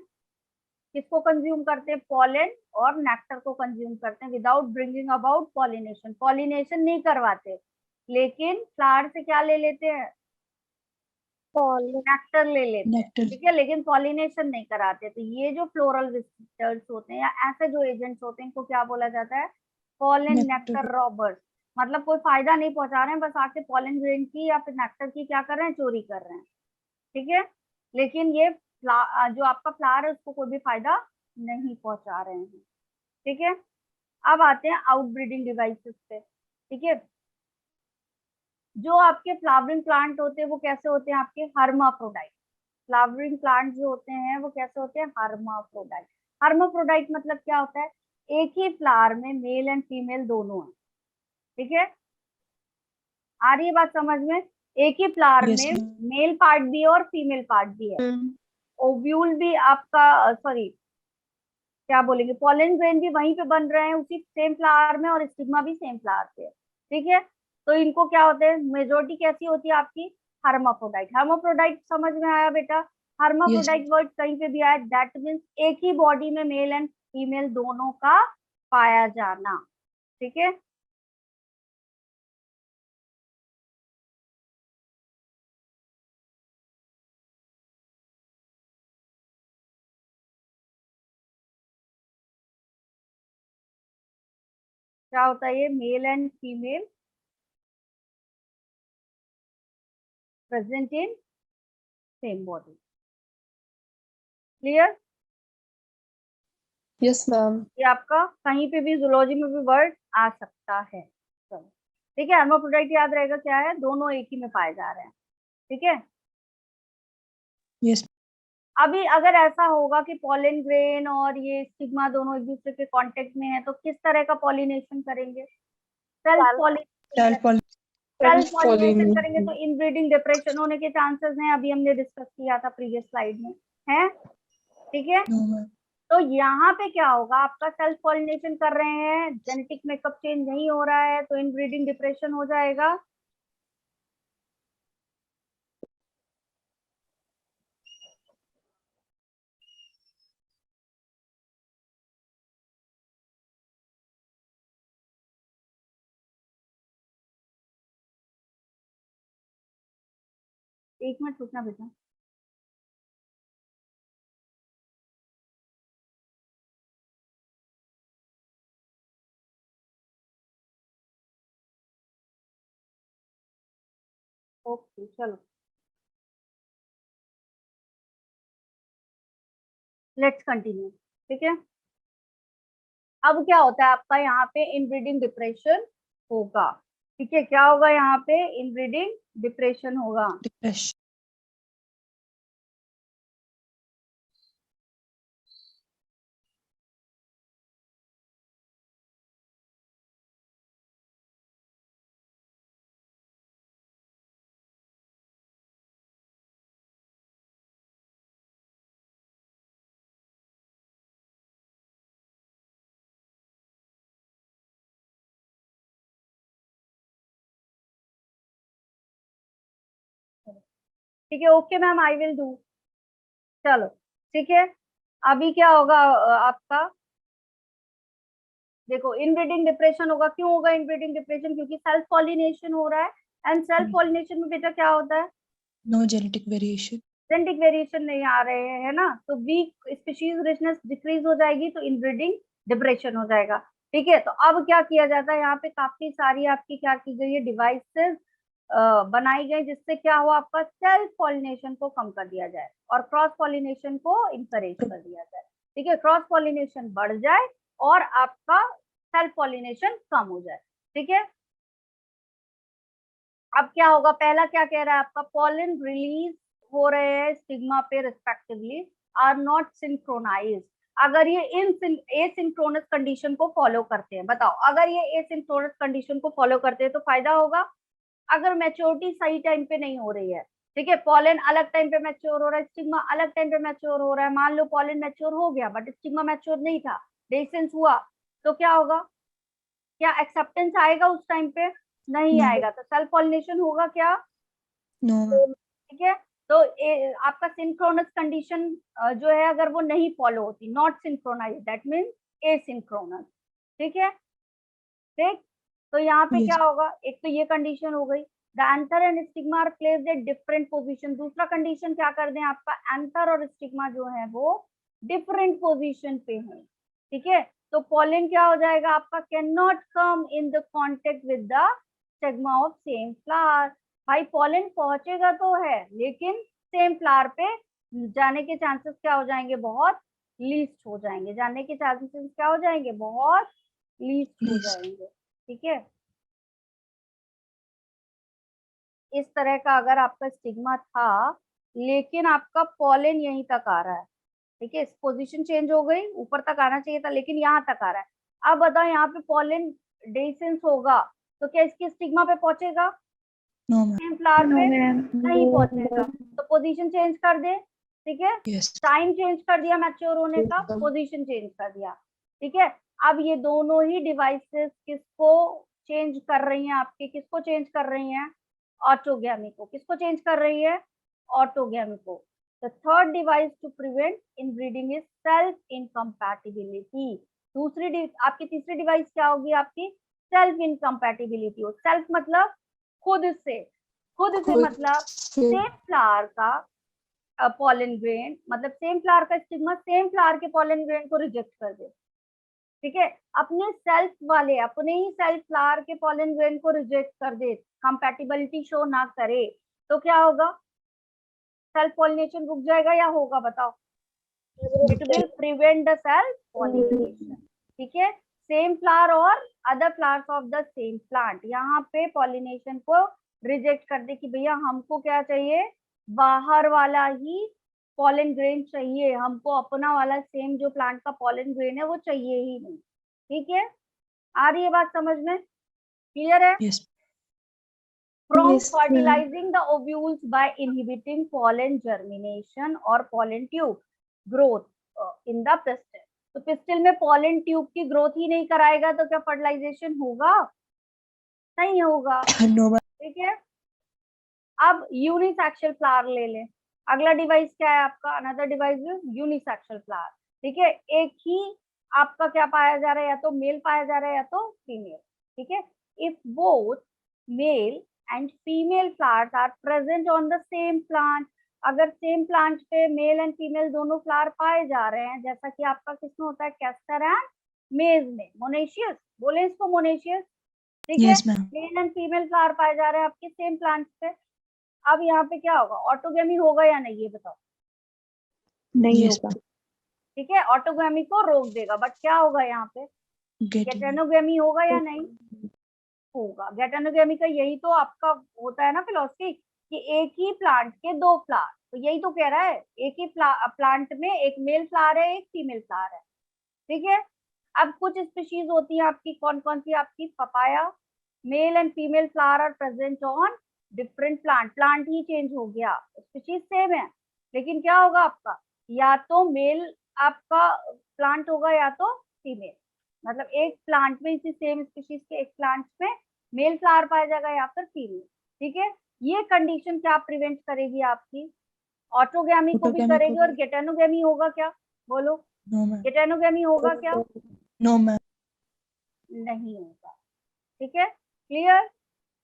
किसको कंज्यूम करते हैं, पॉलन और नेक्टर को कंज्यूम करते हैं without bringing about pollination, pollination नहीं करवाते, लेकिन फ्लावर से क्या ले लेते हैं, Pollen. नेक्टर ले लेते हैं। Nectar. ठीक है, लेकिन पॉलिनेशन नहीं कराते। तो ये जो फ्लोरल विजिटर्स होते हैं या ऐसे जो एजेंट्स होते हैं, इनको क्या बोला जाता है, पॉलन Nectar. Nectar robbers. मतलब कोई फायदा नहीं पहुंचा रहे हैं, बस आके पॉलन ग्रेन की या फिर नेक्टर की क्या कर रहे हैं, चोरी कर रहे हैं। ठीक है, लेकिन ये जो आपका फ्लावर है उसको कोई भी फायदा नहीं पहुंचा रहे हैं। ठीक है, अब आते हैं आउटब्रीडिंग डिवाइसेस पे। ठीक है, जो आपके फ्लावरिंग प्लांट होते हैं वो कैसे होते हैं, आपके हर्माफ्रोडाइट। फ्लावरिंग प्लांट जो होते हैं वो कैसे होते हैं, हर्माफ्रोडाइट। हर्माफ्रोडाइट मतलब क्या होता है, एक ही फ्लावर में मेल एंड फीमेल दोनों है। ठीक है, आ रही है बात समझ में, एक ही फ्लावर Yes, में ma'am. मेल पार्ट भी है और फीमेल पार्ट भी है, ओव्यूल भी आपका, सॉरी क्या बोलेंगे, पॉलन ग्रेन भी वहीं पे बन रहे हैं उसी सेम फ्लावर में, और स्टिग्मा भी सेम फ्लावर पे है। ठीक है, तो इनको क्या होते हैं, मेजोरिटी कैसी होती है आपकी, हर्माफ्रोडाइट। हर्माफ्रोडाइट समझ में आया बेटा, Yes. हर्माफ्रोडाइट वर्ड कहीं पे भी आया, दैट मीन्स एक ही बॉडी में मेल एंड फीमेल दोनों का पाया जाना। ठीक है, क्या होता है ये, mail and female present in same body. Clear, Yes, ma'am. ये आपका कहीं पे भी जूलॉजी में भी वर्ड आ सकता है। चलो ठीक है, हर्माफ्रोडाइट याद रहेगा क्या है, दोनों एक ही में पाए जा रहे हैं। ठीक है, Yes. अभी अगर ऐसा होगा कि पॉलन ग्रेन और ये स्टिग्मा दोनों एक दूसरे के कांटेक्ट में है, तो किस तरह का पॉलिनेशन करेंगे, self pollination. Self pollen. Self pollination करेंगे Self-pollination. तो इनब्रीडिंग डिप्रेशन होने के चांसेस हैं, अभी हमने डिस्कस किया था प्रीवियस स्लाइड में, है। ठीक है, No, ma'am. तो यहाँ पे क्या होगा, आपका सेल्फ पॉलिनेशन कर रहे हैं, जेनेटिक मेकअप चेंज नहीं हो रहा है, तो इनब्रीडिंग डिप्रेशन हो जाएगा। एक मिनट रुकना बेटा। ओके चलो, लेट्स कंटिन्यू। ठीक है, अब क्या होता है आपका यहाँ पे, इनब्रीडिंग डिप्रेशन होगा। ठीक है, क्या होगा यहाँ पे, इनब्रीडिंग डिप्रेशन होगा। Depression. ठीक है, okay ma'am, I will do. चलो ठीक है, अभी क्या होगा आपका, देखो इनब्रीडिंग डिप्रेशन होगा। क्यों होगा इनब्रीडिंग डिप्रेशन? क्योंकि सेल्फ पॉलिनेशन हो रहा है, एंड सेल्फ पॉलिनेशन में बेटा क्या होता है, No genetic variation. Genetic variation नहीं आ रहे हैं, है ना, तो वीक स्पीशीज रिचनेस डिक्रीज हो जाएगी, तो इनब्रीडिंग डिप्रेशन हो जाएगा। ठीक है, तो अब क्या किया जाता है, यहाँ पे काफी सारी आपकी क्या की गई है, डिवाइसेस बनाई गई, जिससे क्या हुआ, आपका सेल्फ पॉलिनेशन को कम कर दिया जाए और क्रॉस पॉलिनेशन को इंकरेज कर दिया जाए। ठीक है, क्रॉस पॉलिनेशन बढ़ जाए और आपका सेल्फ पॉलिनेशन कम हो जाए। ठीक है, अब क्या होगा, पहला क्या कह रहा है आपका, पॉलन रिलीज हो रहे हैं स्टिग्मा पे रिस्पेक्टिवली आर नॉट सिंक्रोनाइज्ड। अगर ये एसिंक्रोनस कंडीशन को फॉलो करते हैं, बताओ अगर ये एसिंक्रोनस कंडीशन को फॉलो करते हैं तो फायदा होगा। अगर मैच्योरिटी सही टाइम पे नहीं हो रही है, ठीक है, पॉलन अलग टाइम पे मैच्योर हो रहा है, स्टिग्मा अलग टाइम पे मैच्योर हो रहा है, मान लो पॉलन मैच्योर हो गया बट स्टिग्मा मैच्योर नहीं था, डेसेंस हुआ, तो क्या होगा, क्या एक्सेप्टेंस आएगा उस टाइम पे? नहीं No. आएगा, तो सेल्फ पॉलिनेशन होगा क्या? No, ma'am. ठीक है, तो आपका सिंक्रोनस कंडीशन जो है अगर वो नहीं फॉलो होती, not synchronize, that means asynchronous. ठीक है, ठीक, तो यहाँ पे Yes. क्या होगा, एक तो ये कंडीशन हो गई, the anther and stigma are placed at different position. दूसरा कंडीशन क्या कर दें, आपका एंथर और स्टिग्मा जो है वो डिफरेंट पोजीशन पे है। ठीक है, तो पॉलन क्या हो जाएगा आपका, can not come in the contact with the stigma of same flower. भाई पॉलन पहुंचेगा तो है, लेकिन सेम फ्लावर पे जाने के चांसेस क्या हो जाएंगे, बहुत लीस्ट हो जाएंगे, जाने के चांसेस क्या हो जाएंगे, बहुत लीस्ट हो Least. जाएंगे। ठीक है, इस तरह का अगर आपका स्टिग्मा था लेकिन आपका पॉलन यहीं तक आ रहा है, ठीक है, पोजीशन चेंज हो गई, ऊपर तक आना चाहिए था लेकिन यहाँ तक आ रहा है। अब बताओ यहाँ पे पॉलन डेसेंस होगा तो क्या इसके स्टिग्मा पे पहुंचेगा, No, ma'am. सेम फ्लावर पे नहीं No, पहुंचेगा, तो पोजीशन चेंज कर दे। ठीक है, Yes. टाइम चेंज कर दिया मैच्योर होने का, पोजीशन चेंज कर दिया। ठीक है, अब ये दोनों ही डिवाइसेस किसको चेंज कर रही हैं, आपके किसको चेंज कर रही हैं, ऑटोगैमी को। किसको चेंज कर रही है, ऑटोगैमी को। The third device to prevent inbreeding is self incompatibility. आपकी तीसरी डिवाइस क्या होगी, आपकी सेल्फ इनकम्पैटिबिलिटी हो। सेल्फ मतलब खुद से, मतलब सेम फ्लावर का पॉलन ग्रेन, मतलब सेम फ्लावर का स्टिग्मा सेम फ्लावर के पॉलन ग्रेन को रिजेक्ट कर दे। ठीक है, अपने ही सेल्फ फ्लावर के पॉलन ग्रेन को रिजेक्ट कर दे, कंपैटिबिलिटी शो ना करे, तो क्या होगा, सेल्फ पॉलिनेशन रुक जाएगा या होगा, बताओ? It will prevent the self pollination. ठीक है, सेम फ्लावर और other flowers of the same plant, यहाँ पे पॉलिनेशन को रिजेक्ट कर दे कि भैया हमको क्या चाहिए, बाहर वाला ही पॉलन ग्रेन चाहिए, हमको अपना वाला सेम जो प्लांट का पॉलन ग्रेन है वो चाहिए ही नहीं। ठीक है, आ रही है बात समझ में, क्लियर है? Yes. From Yes, ma'am. fertilizing the ovules by inhibiting pollen germination or pollen tube growth in the pistil। तो पिस्टिल में पॉलन ट्यूब की ग्रोथ ही नहीं कराएगा तो क्या फर्टिलाइजेशन होगा, नहीं होगा। No, ma'am. ठीक है, अब यूनिसेक्शुअल फ्लावर ले लें, अगला डिवाइस क्या है आपका, another device is unisexual flower. ठीक है, एक ही आपका क्या पाया जा रहा है, या तो मेल पाया जा रहा है या तो फीमेल। ठीक है, if both male and female flowers are present on the same plant, अगर सेम प्लांट पे मेल एंड फीमेल दोनों फ्लावर पाए जा रहे हैं, जैसा कि आपका किसमें होता है, कैस्टर एंड मेज में, मोनेशियस, बोले इसको मोनेशियस। ठीक है, Yes, ma'am. Mail and female flower पाए जा रहे हैं आपके सेम प्लांट पे। अब यहाँ पे क्या होगा, ऑटोगेमी होगा या नहीं, ये बताओ? नहीं Yes, होगा। ठीक है, ऑटोगेमी को रोक देगा, बट क्या होगा यहाँ पे, getting. गेटेनोगेमी होगा या नहीं होगा। गेटेनोगेमी का यही तो आपका होता है ना फिलॉसफी, कि एक ही प्लांट के दो फ्लावर, तो यही तो कह रहा है, एक ही प्लांट में एक मेल फ्लावर है, एक फीमेल फ्लावर है। ठीक है, अब कुछ स्पीशीज होती है आपकी, कौन कौन सी, आपकी papaya, male and female flower are present on different plant ही चेंज हो गया, स्पीशीज सेम है, लेकिन क्या होगा आपका, या तो मेल आपका प्लांट होगा या तो फीमेल, मतलब एक प्लांट में, इसी सेम स्पीशीज के एक प्लांट में मेल फ्लावर पाया जाएगा या फिर फीमेल। ठीक है, ये कंडीशन क्या प्रिवेंट करेगी आपकी? ऑटोगैमी को भी Autogamy करेगी को और गेटेनोगैमी होगा क्या? बोलो, No ma'am. गेटेनोगैमी होगा क्या? No ma'am. नहीं होगा। ठीक है, क्लियर?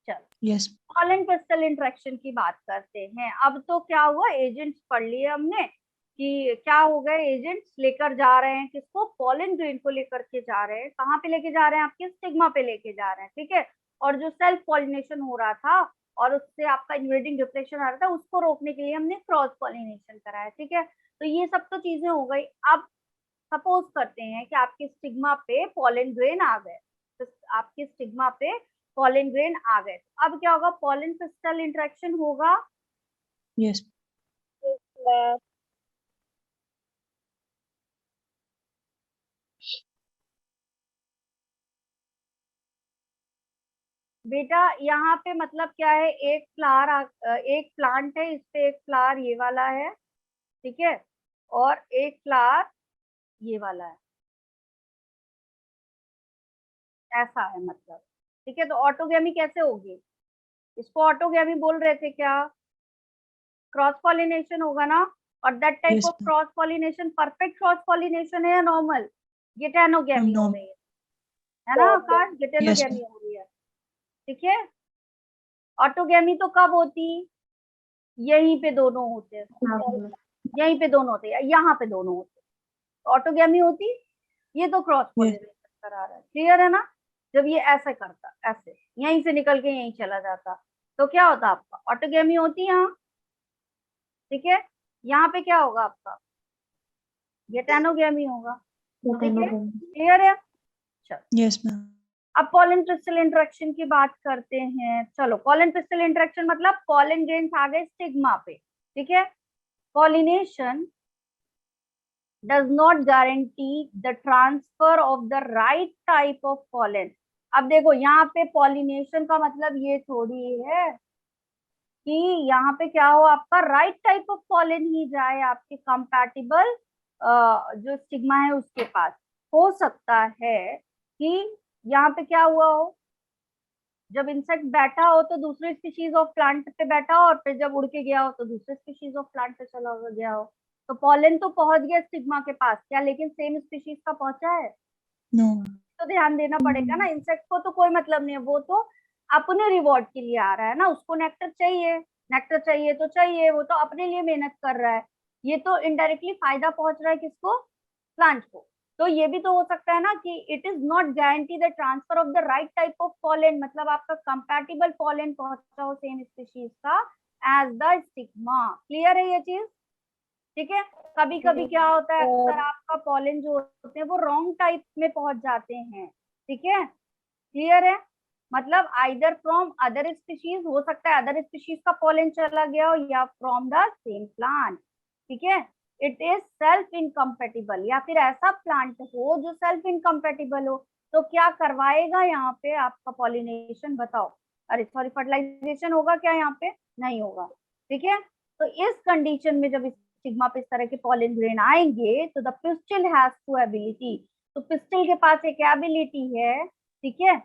चलो Yes. पॉलन पिस्टल इंटरेक्शन की बात करते हैं। अब तो क्या हुआ, एजेंट्स पढ़ लिए हमने कि क्या हो गए, एजेंट्स लेकर जा रहे हैं किसको, पॉलन ग्रेन को लेकर के जा रहे हैं। कहाँ पे लेके जा रहे हैं? आपके स्टिग्मा पे लेके जा रहे हैं। ठीक है, और जो सेल्फ पॉलिनेशन हो रहा था और उससे आपका इन्वेडिंग डिप्रेशन आ रहा था, उसको रोकने के लिए हमने क्रॉस पॉलिनेशन कराया। ठीक है, तो ये सब तो चीजें हो गई। अब सपोज करते हैं कि आपके स्टिग्मा पे पॉलन ग्रेन आ गए, तो आपके स्टिग्मा पे पॉलन ग्रेन आ गए, अब क्या होगा, पॉलन पिस्टल इंटरेक्शन होगा। Yes. बेटा यहाँ पे मतलब क्या है, एक फ्लावर, एक प्लांट है, इस पे एक फ्लावर ये वाला है, ठीक है, और एक फ्लावर ये वाला है, ऐसा है मतलब। ठीक है, तो ऑटोगैमी कैसे होगी? इसको ऑटोगैमी बोल रहे थे क्या? क्रॉस पॉलिनेशन होगा ना। और that type Yes of ma'am. Cross pollination perfect cross pollination है या नॉर्मल? गेटेनोगैमी हो No. रही है ना आकाश? Yes गेटेनोगैमी ma'am. हो रही है। ठीक है, ऑटोगैमी तो कब होती? यहीं पे दोनों होते हैं, यहीं पे दोनों होते हैं, यहाँ पे दोनों होते हैं, ऑटोगैमी होती। ये तो क्रॉस Yes. पॉलिनेशन करा रहा है, क्लियर है ना? जब ये ऐसे करता, ऐसे यहीं से निकल के यहीं चला जाता, तो क्या होता आपका, ऑटोगैमी होती यहाँ। ठीक है, यहाँ पे क्या होगा आपका, गेटेनोगैमी होगा। ठीक है, क्लियर है? चलो Yes ma'am. अब पॉलन क्रिस्टल इंटरेक्शन की बात करते हैं। चलो पॉलन क्रिस्टल इंटरेक्शन मतलब पॉलन ग्रेन्स आ गए स्टिग्मा पे। ठीक है, pollination does not guarantee the transfer of the right type of pollen। अब देखो यहाँ पे पॉलिनेशन का मतलब ये थोड़ी है कि यहाँ पे क्या हो, आपका राइट टाइप ऑफ पॉलन ही जाए आपके कंपैटिबल जो स्टिग्मा है उसके पास। हो सकता है कि यहाँ पे क्या हुआ हो, जब इंसेक्ट बैठा हो तो दूसरे स्पीशीज ऑफ प्लांट पे बैठा हो, और फिर जब उड़ के गया हो तो दूसरे स्पीशीज ऑफ प्लांट पे चला गया हो। तो पॉलन तो पहुंच गया स्टिग्मा के पास क्या, लेकिन सेम स्पीशीज का पहुंचा है? No. तो ध्यान देना पड़ेगा ना। इंसेक्ट को तो कोई मतलब नहीं है, वो तो अपने रिवॉर्ड के लिए आ रहा है ना, उसको नेक्टर चाहिए, नेक्टर चाहिए तो चाहिए, वो तो अपने लिए मेहनत कर रहा है। ये तो इनडायरेक्टली फायदा पहुंच रहा है किसको, प्लांट को। तो ये भी तो हो सकता है ना कि it is not guarantee the transfer of the right type of pollen, मतलब आपका कंपैटिबल पॉलन पहुंचा हो सेम स्पीशीज का एज द स्टिग्मा। क्लियर है ये चीज? ठीक है, कभी कभी क्या होता है, अक्सर आपका पॉलन जो होते हैं वो रॉन्ग टाइप में पहुंच जाते हैं। ठीक है, क्लियर है? मतलब आइदर फ्रॉम अदर स्पीशीज, हो सकता है अदर स्पीशीज का पॉलन चला गया हो, या फ्रॉम द सेम प्लांट। ठीक है, इट इज सेल्फ इनकम्पेटिबल, या फिर ऐसा प्लांट हो जो सेल्फ इनकम्पेटिबल हो, तो क्या करवाएगा यहाँ पे आपका पॉलिनेशन, बताओ? अरे सॉरी, फर्टिलाइजेशन होगा क्या यहाँ पे? नहीं होगा। ठीक है, तो इस कंडीशन में जब स्टिग्मा पे इस तरह के पॉलन ग्रेन आएंगे तो the pistil has to ability, तो पिस्टिल के पास एक एबिलिटी है, ठीक है,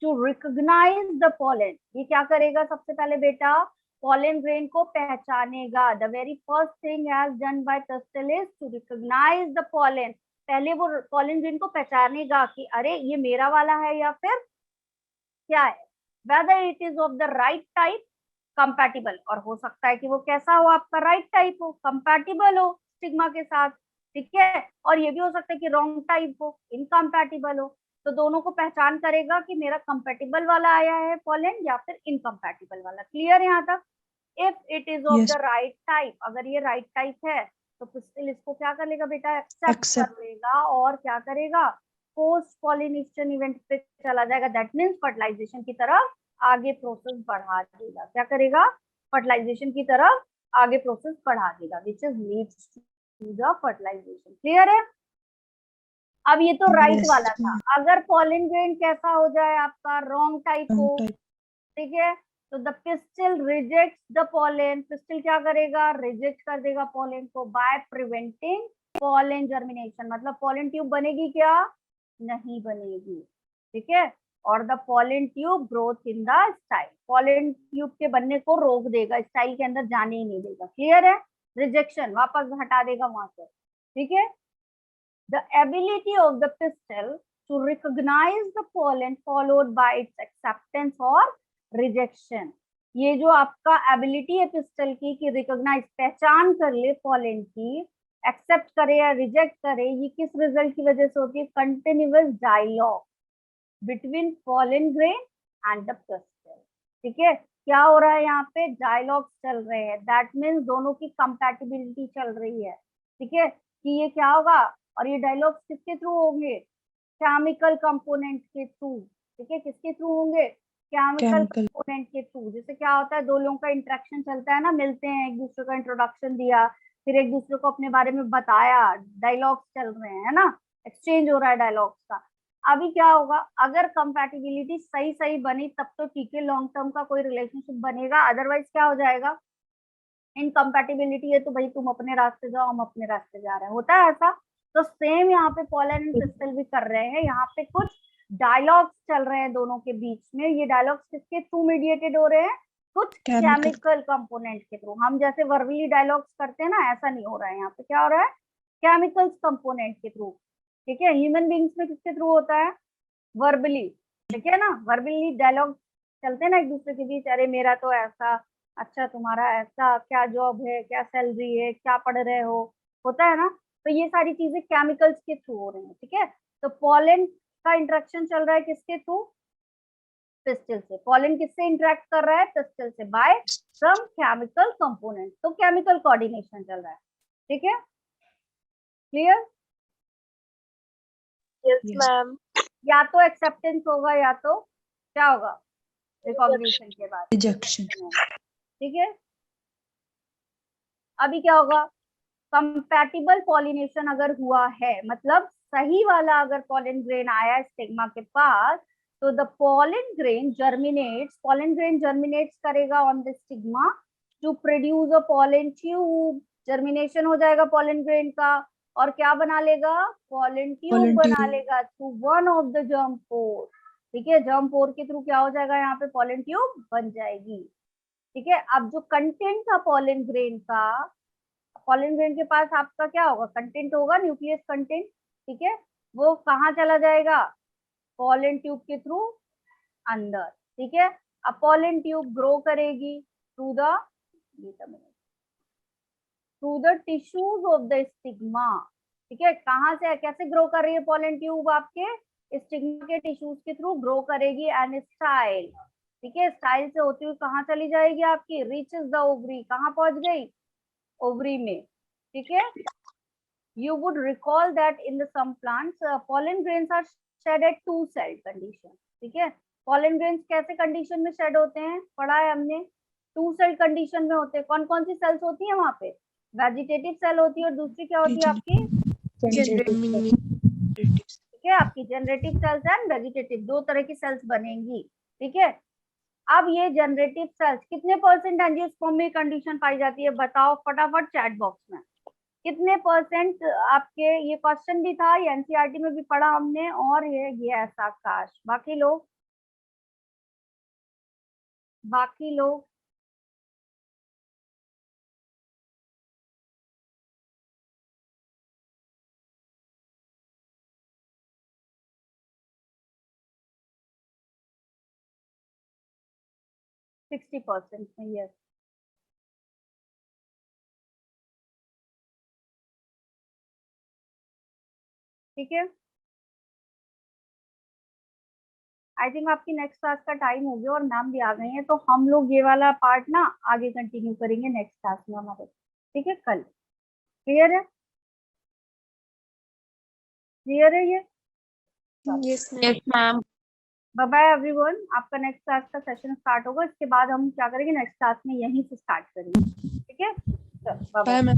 टू रिकॉग्नाइज द पॉलन। ये क्या करेगा सबसे पहले बेटा, पॉलन ग्रेन को पहचानेगा। The very first thing has done by pistil is to recognise the pollen. पहले वो पॉलन ग्रेन को पहचानेगा कि अरे ये मेरा वाला है या फिर क्या है, whether it is of the right type, compatible, और हो सकता है कि वो कैसा हो, आपका राइट टाइप हो, कंपैटिबल हो स्टिग्मा के साथ। ठीक है, और ये भी हो सकता है कि रॉन्ग टाइप हो, इनकम्पैटिबल हो। तो दोनों को पहचान करेगा कि मेरा कंपैटिबल वाला आया है पॉलन या फिर इनकम्पैटिबल वाला। क्लियर यहाँ तक? If it is of the Yes. Right type, अगर ये राइट टाइप है तो पिस्टिल इसको क्या कर लेगा बेटा, एक्सेप्ट Accept. कर लेगा और क्या करेगा, पोस्ट पॉलिनेशन इवेंट पे चला जाएगा। दैट मीन्स फर्टिलाइजेशन की तरफ आगे प्रोसेस बढ़ा देगा। क्या करेगा, फर्टिलाइजेशन की तरफ आगे प्रोसेस बढ़ा देगा, which is leads to the fertilization. Clear है? अब ये तो राइट Yes वाला था। ma'am. अगर पॉलन ग्रेन कैसा हो जाए आपका, रॉन्ग टाइप हो, Wrong type. ठीक है, तो the pistil reject the pollen. Pistil क्या करेगा, रिजेक्ट कर देगा पॉलन को बाय प्रिवेंटिंग पॉलन जर्मिनेशन। मतलब पॉलन ट्यूब बनेगी क्या, नहीं बनेगी। ठीक है, और the pollen tube growth in the style, pollen tube के बनने को रोक देगा, स्टाइल के अंदर जाने ही नहीं देगा। क्लियर है? रिजेक्शन, वापस हटा देगा वहां से। ठीक है। The ability of the pistil to recognise the pollen followed by its acceptance और रिजेक्शन, ये जो आपका एबिलिटी है पिस्टल की कि रिकॉग्नाइज, पहचान कर ले पॉलन की, एक्सेप्ट करे या रिजेक्ट करे, ये किस रिजल्ट की वजह से होती है? Continuous dialogue between pollen grain and the pistil. ठीक है, क्या हो रहा है यहाँ पे? डायलॉग चल रहे हैं, दैट मीन्स दोनों की कंपैटिबिलिटी चल रही है। ठीक है, कि ये क्या होगा, और ये डायलॉग किसके थ्रू होंगे? केमिकल कंपोनेंट के थ्रू। ठीक है, किसके थ्रू होंगे? केमिकल कंपोनेंट के थ्रू। जैसे क्या होता है, दो लोगों का इंटरेक्शन चलता है ना, मिलते हैं, एक दूसरे का इंट्रोडक्शन दिया, फिर एक दूसरे को अपने बारे में बताया, डायलॉग्स चल रहे हैं, है ना, एक्सचेंज हो रहा है डायलॉग्स का। अभी क्या होगा, अगर कंपैटिबिलिटी सही सही बनी तब तो ठीक है, लॉन्ग टर्म का कोई रिलेशनशिप बनेगा, अदरवाइज क्या हो जाएगा? इनकम्पैटिबिलिटी है तो भाई तुम अपने रास्ते जाओ, हम अपने रास्ते जा रहे हैं, होता है ऐसा। तो सेम यहाँ पे पॉलन एंड पिस्टल भी कर रहे हैं, यहाँ पे कुछ डायलॉग्स चल रहे हैं दोनों के बीच में। ये डायलॉग्स किसके थ्रू मीडिएटेड हो रहे हैं? कुछ केमिकल कंपोनेंट के थ्रू। हम जैसे वर्बली डायलॉग्स करते हैं ना, ऐसा नहीं हो रहा है, यहाँ पे क्या हो रहा है? केमिकल्स कंपोनेंट के थ्रू। ठीक है, ह्यूमन बींग्स में किसके थ्रू होता है? वर्बली। ठीक है ना, वर्बली डायलॉग चलते हैं ना एक दूसरे के बीच, अरे मेरा तो ऐसा, अच्छा तुम्हारा ऐसा, क्या जॉब है, क्या सैलरी है, क्या पढ़ रहे हो, होता है ना। तो ये सारी चीजें केमिकल्स के थ्रू हो रही है। ठीक है, तो पॉलन का इंटरेक्शन चल रहा है किसके थ्रू? पिस्टल से। पॉलन किससे इंटरेक्ट कर रहा है? पिस्टल से, बाय सम केमिकल कंपोनेंट। तो केमिकल कोऑर्डिनेशन चल रहा है। ठीक है, क्लियर? Yes ma'am. या तो एक्सेप्टेंस होगा या तो क्या होगा? रिकॉग्निशन के बाद रिजेक्शन। ठीक है, अभी क्या होगा? कंपैटिबल पॉलिनेशन अगर हुआ है, मतलब सही वाला अगर पॉलन ग्रेन आया स्टिग्मा के पास, तो the pollen grain germinates, pollen grain germinates करेगा on the stigma to produce a pollen tube. Germination हो जाएगा पॉलन ग्रेन का, और क्या बना लेगा? पॉलन ट्यूब बना लेगा through one of the germ pore. ठीक है, जर्म पोर के थ्रू क्या हो जाएगा? यहाँ पे पॉलन ट्यूब बन जाएगी। ठीक है, अब जो कंटेंट था पॉलन ग्रेन का, पॉलन ग्रेन के पास आपका क्या होगा? कंटेंट होगा, न्यूक्लियस कंटेंट। ठीक है, वो कहाँ चला जाएगा? पॉलन ट्यूब के थ्रू अंदर। ठीक है, अब पॉलन ट्यूब ग्रो करेगी through the tissues of the stigma. ठीक है, कहाँ से, कैसे ग्रो कर रही है पॉलन ट्यूब? आपके स्टिग्मा के टिश्यूज के थ्रू ग्रो करेगी एंड स्टाइल। ठीक है, स्टाइल से होती हुई कहाँ चली जाएगी आपकी? Reaches the ovary. कहाँ पहुंच गई? ओवरी में। ठीक है, you would recall that in the some plants pollen grains are shed at two cell condition. ठीक है, pollen grains कैसे कंडीशन में शेड होते हैं? पढ़ा है हमने, टू सेल कंडीशन में होते हैं। कौन कौन सी सेल्स होती है वहां पे? वेजिटेटिव सेल होती है, और दूसरी क्या होती है आपकी? ठीक है, आपकी जनरेटिव सेल्स एंड वेजिटेटिव, दो तरह की सेल्स बनेंगी। ठीक है, अब ये जनरेटिव सेल्स कितने परसेंट एंजियोस्पर्म में कंडीशन पाई जाती है? बताओ फटाफट चैट बॉक्स में, कितने परसेंट आपके? ये क्वेश्चन भी था, ये एनसीईआरटी में भी पढ़ा हमने, और ये ऐसा काश। बाकी लोग 60% में, यस। ठीक है, आई थिंक आपकी नेक्स्ट क्लास का टाइम हो गया और मैम भी आ गई हैं, तो हम लोग ये वाला पार्ट ना आगे कंटिन्यू करेंगे नेक्स्ट क्लास में हमारे। ठीक है, कल। क्लियर है? क्लियर है ये? Yes ma'am. Bye bye everyone, आपका नेक्स्ट क्लास का सेशन स्टार्ट होगा, इसके बाद हम क्या करेंगे नेक्स्ट क्लास में यहीं से स्टार्ट करेंगे। ठीक है, बाय बाय।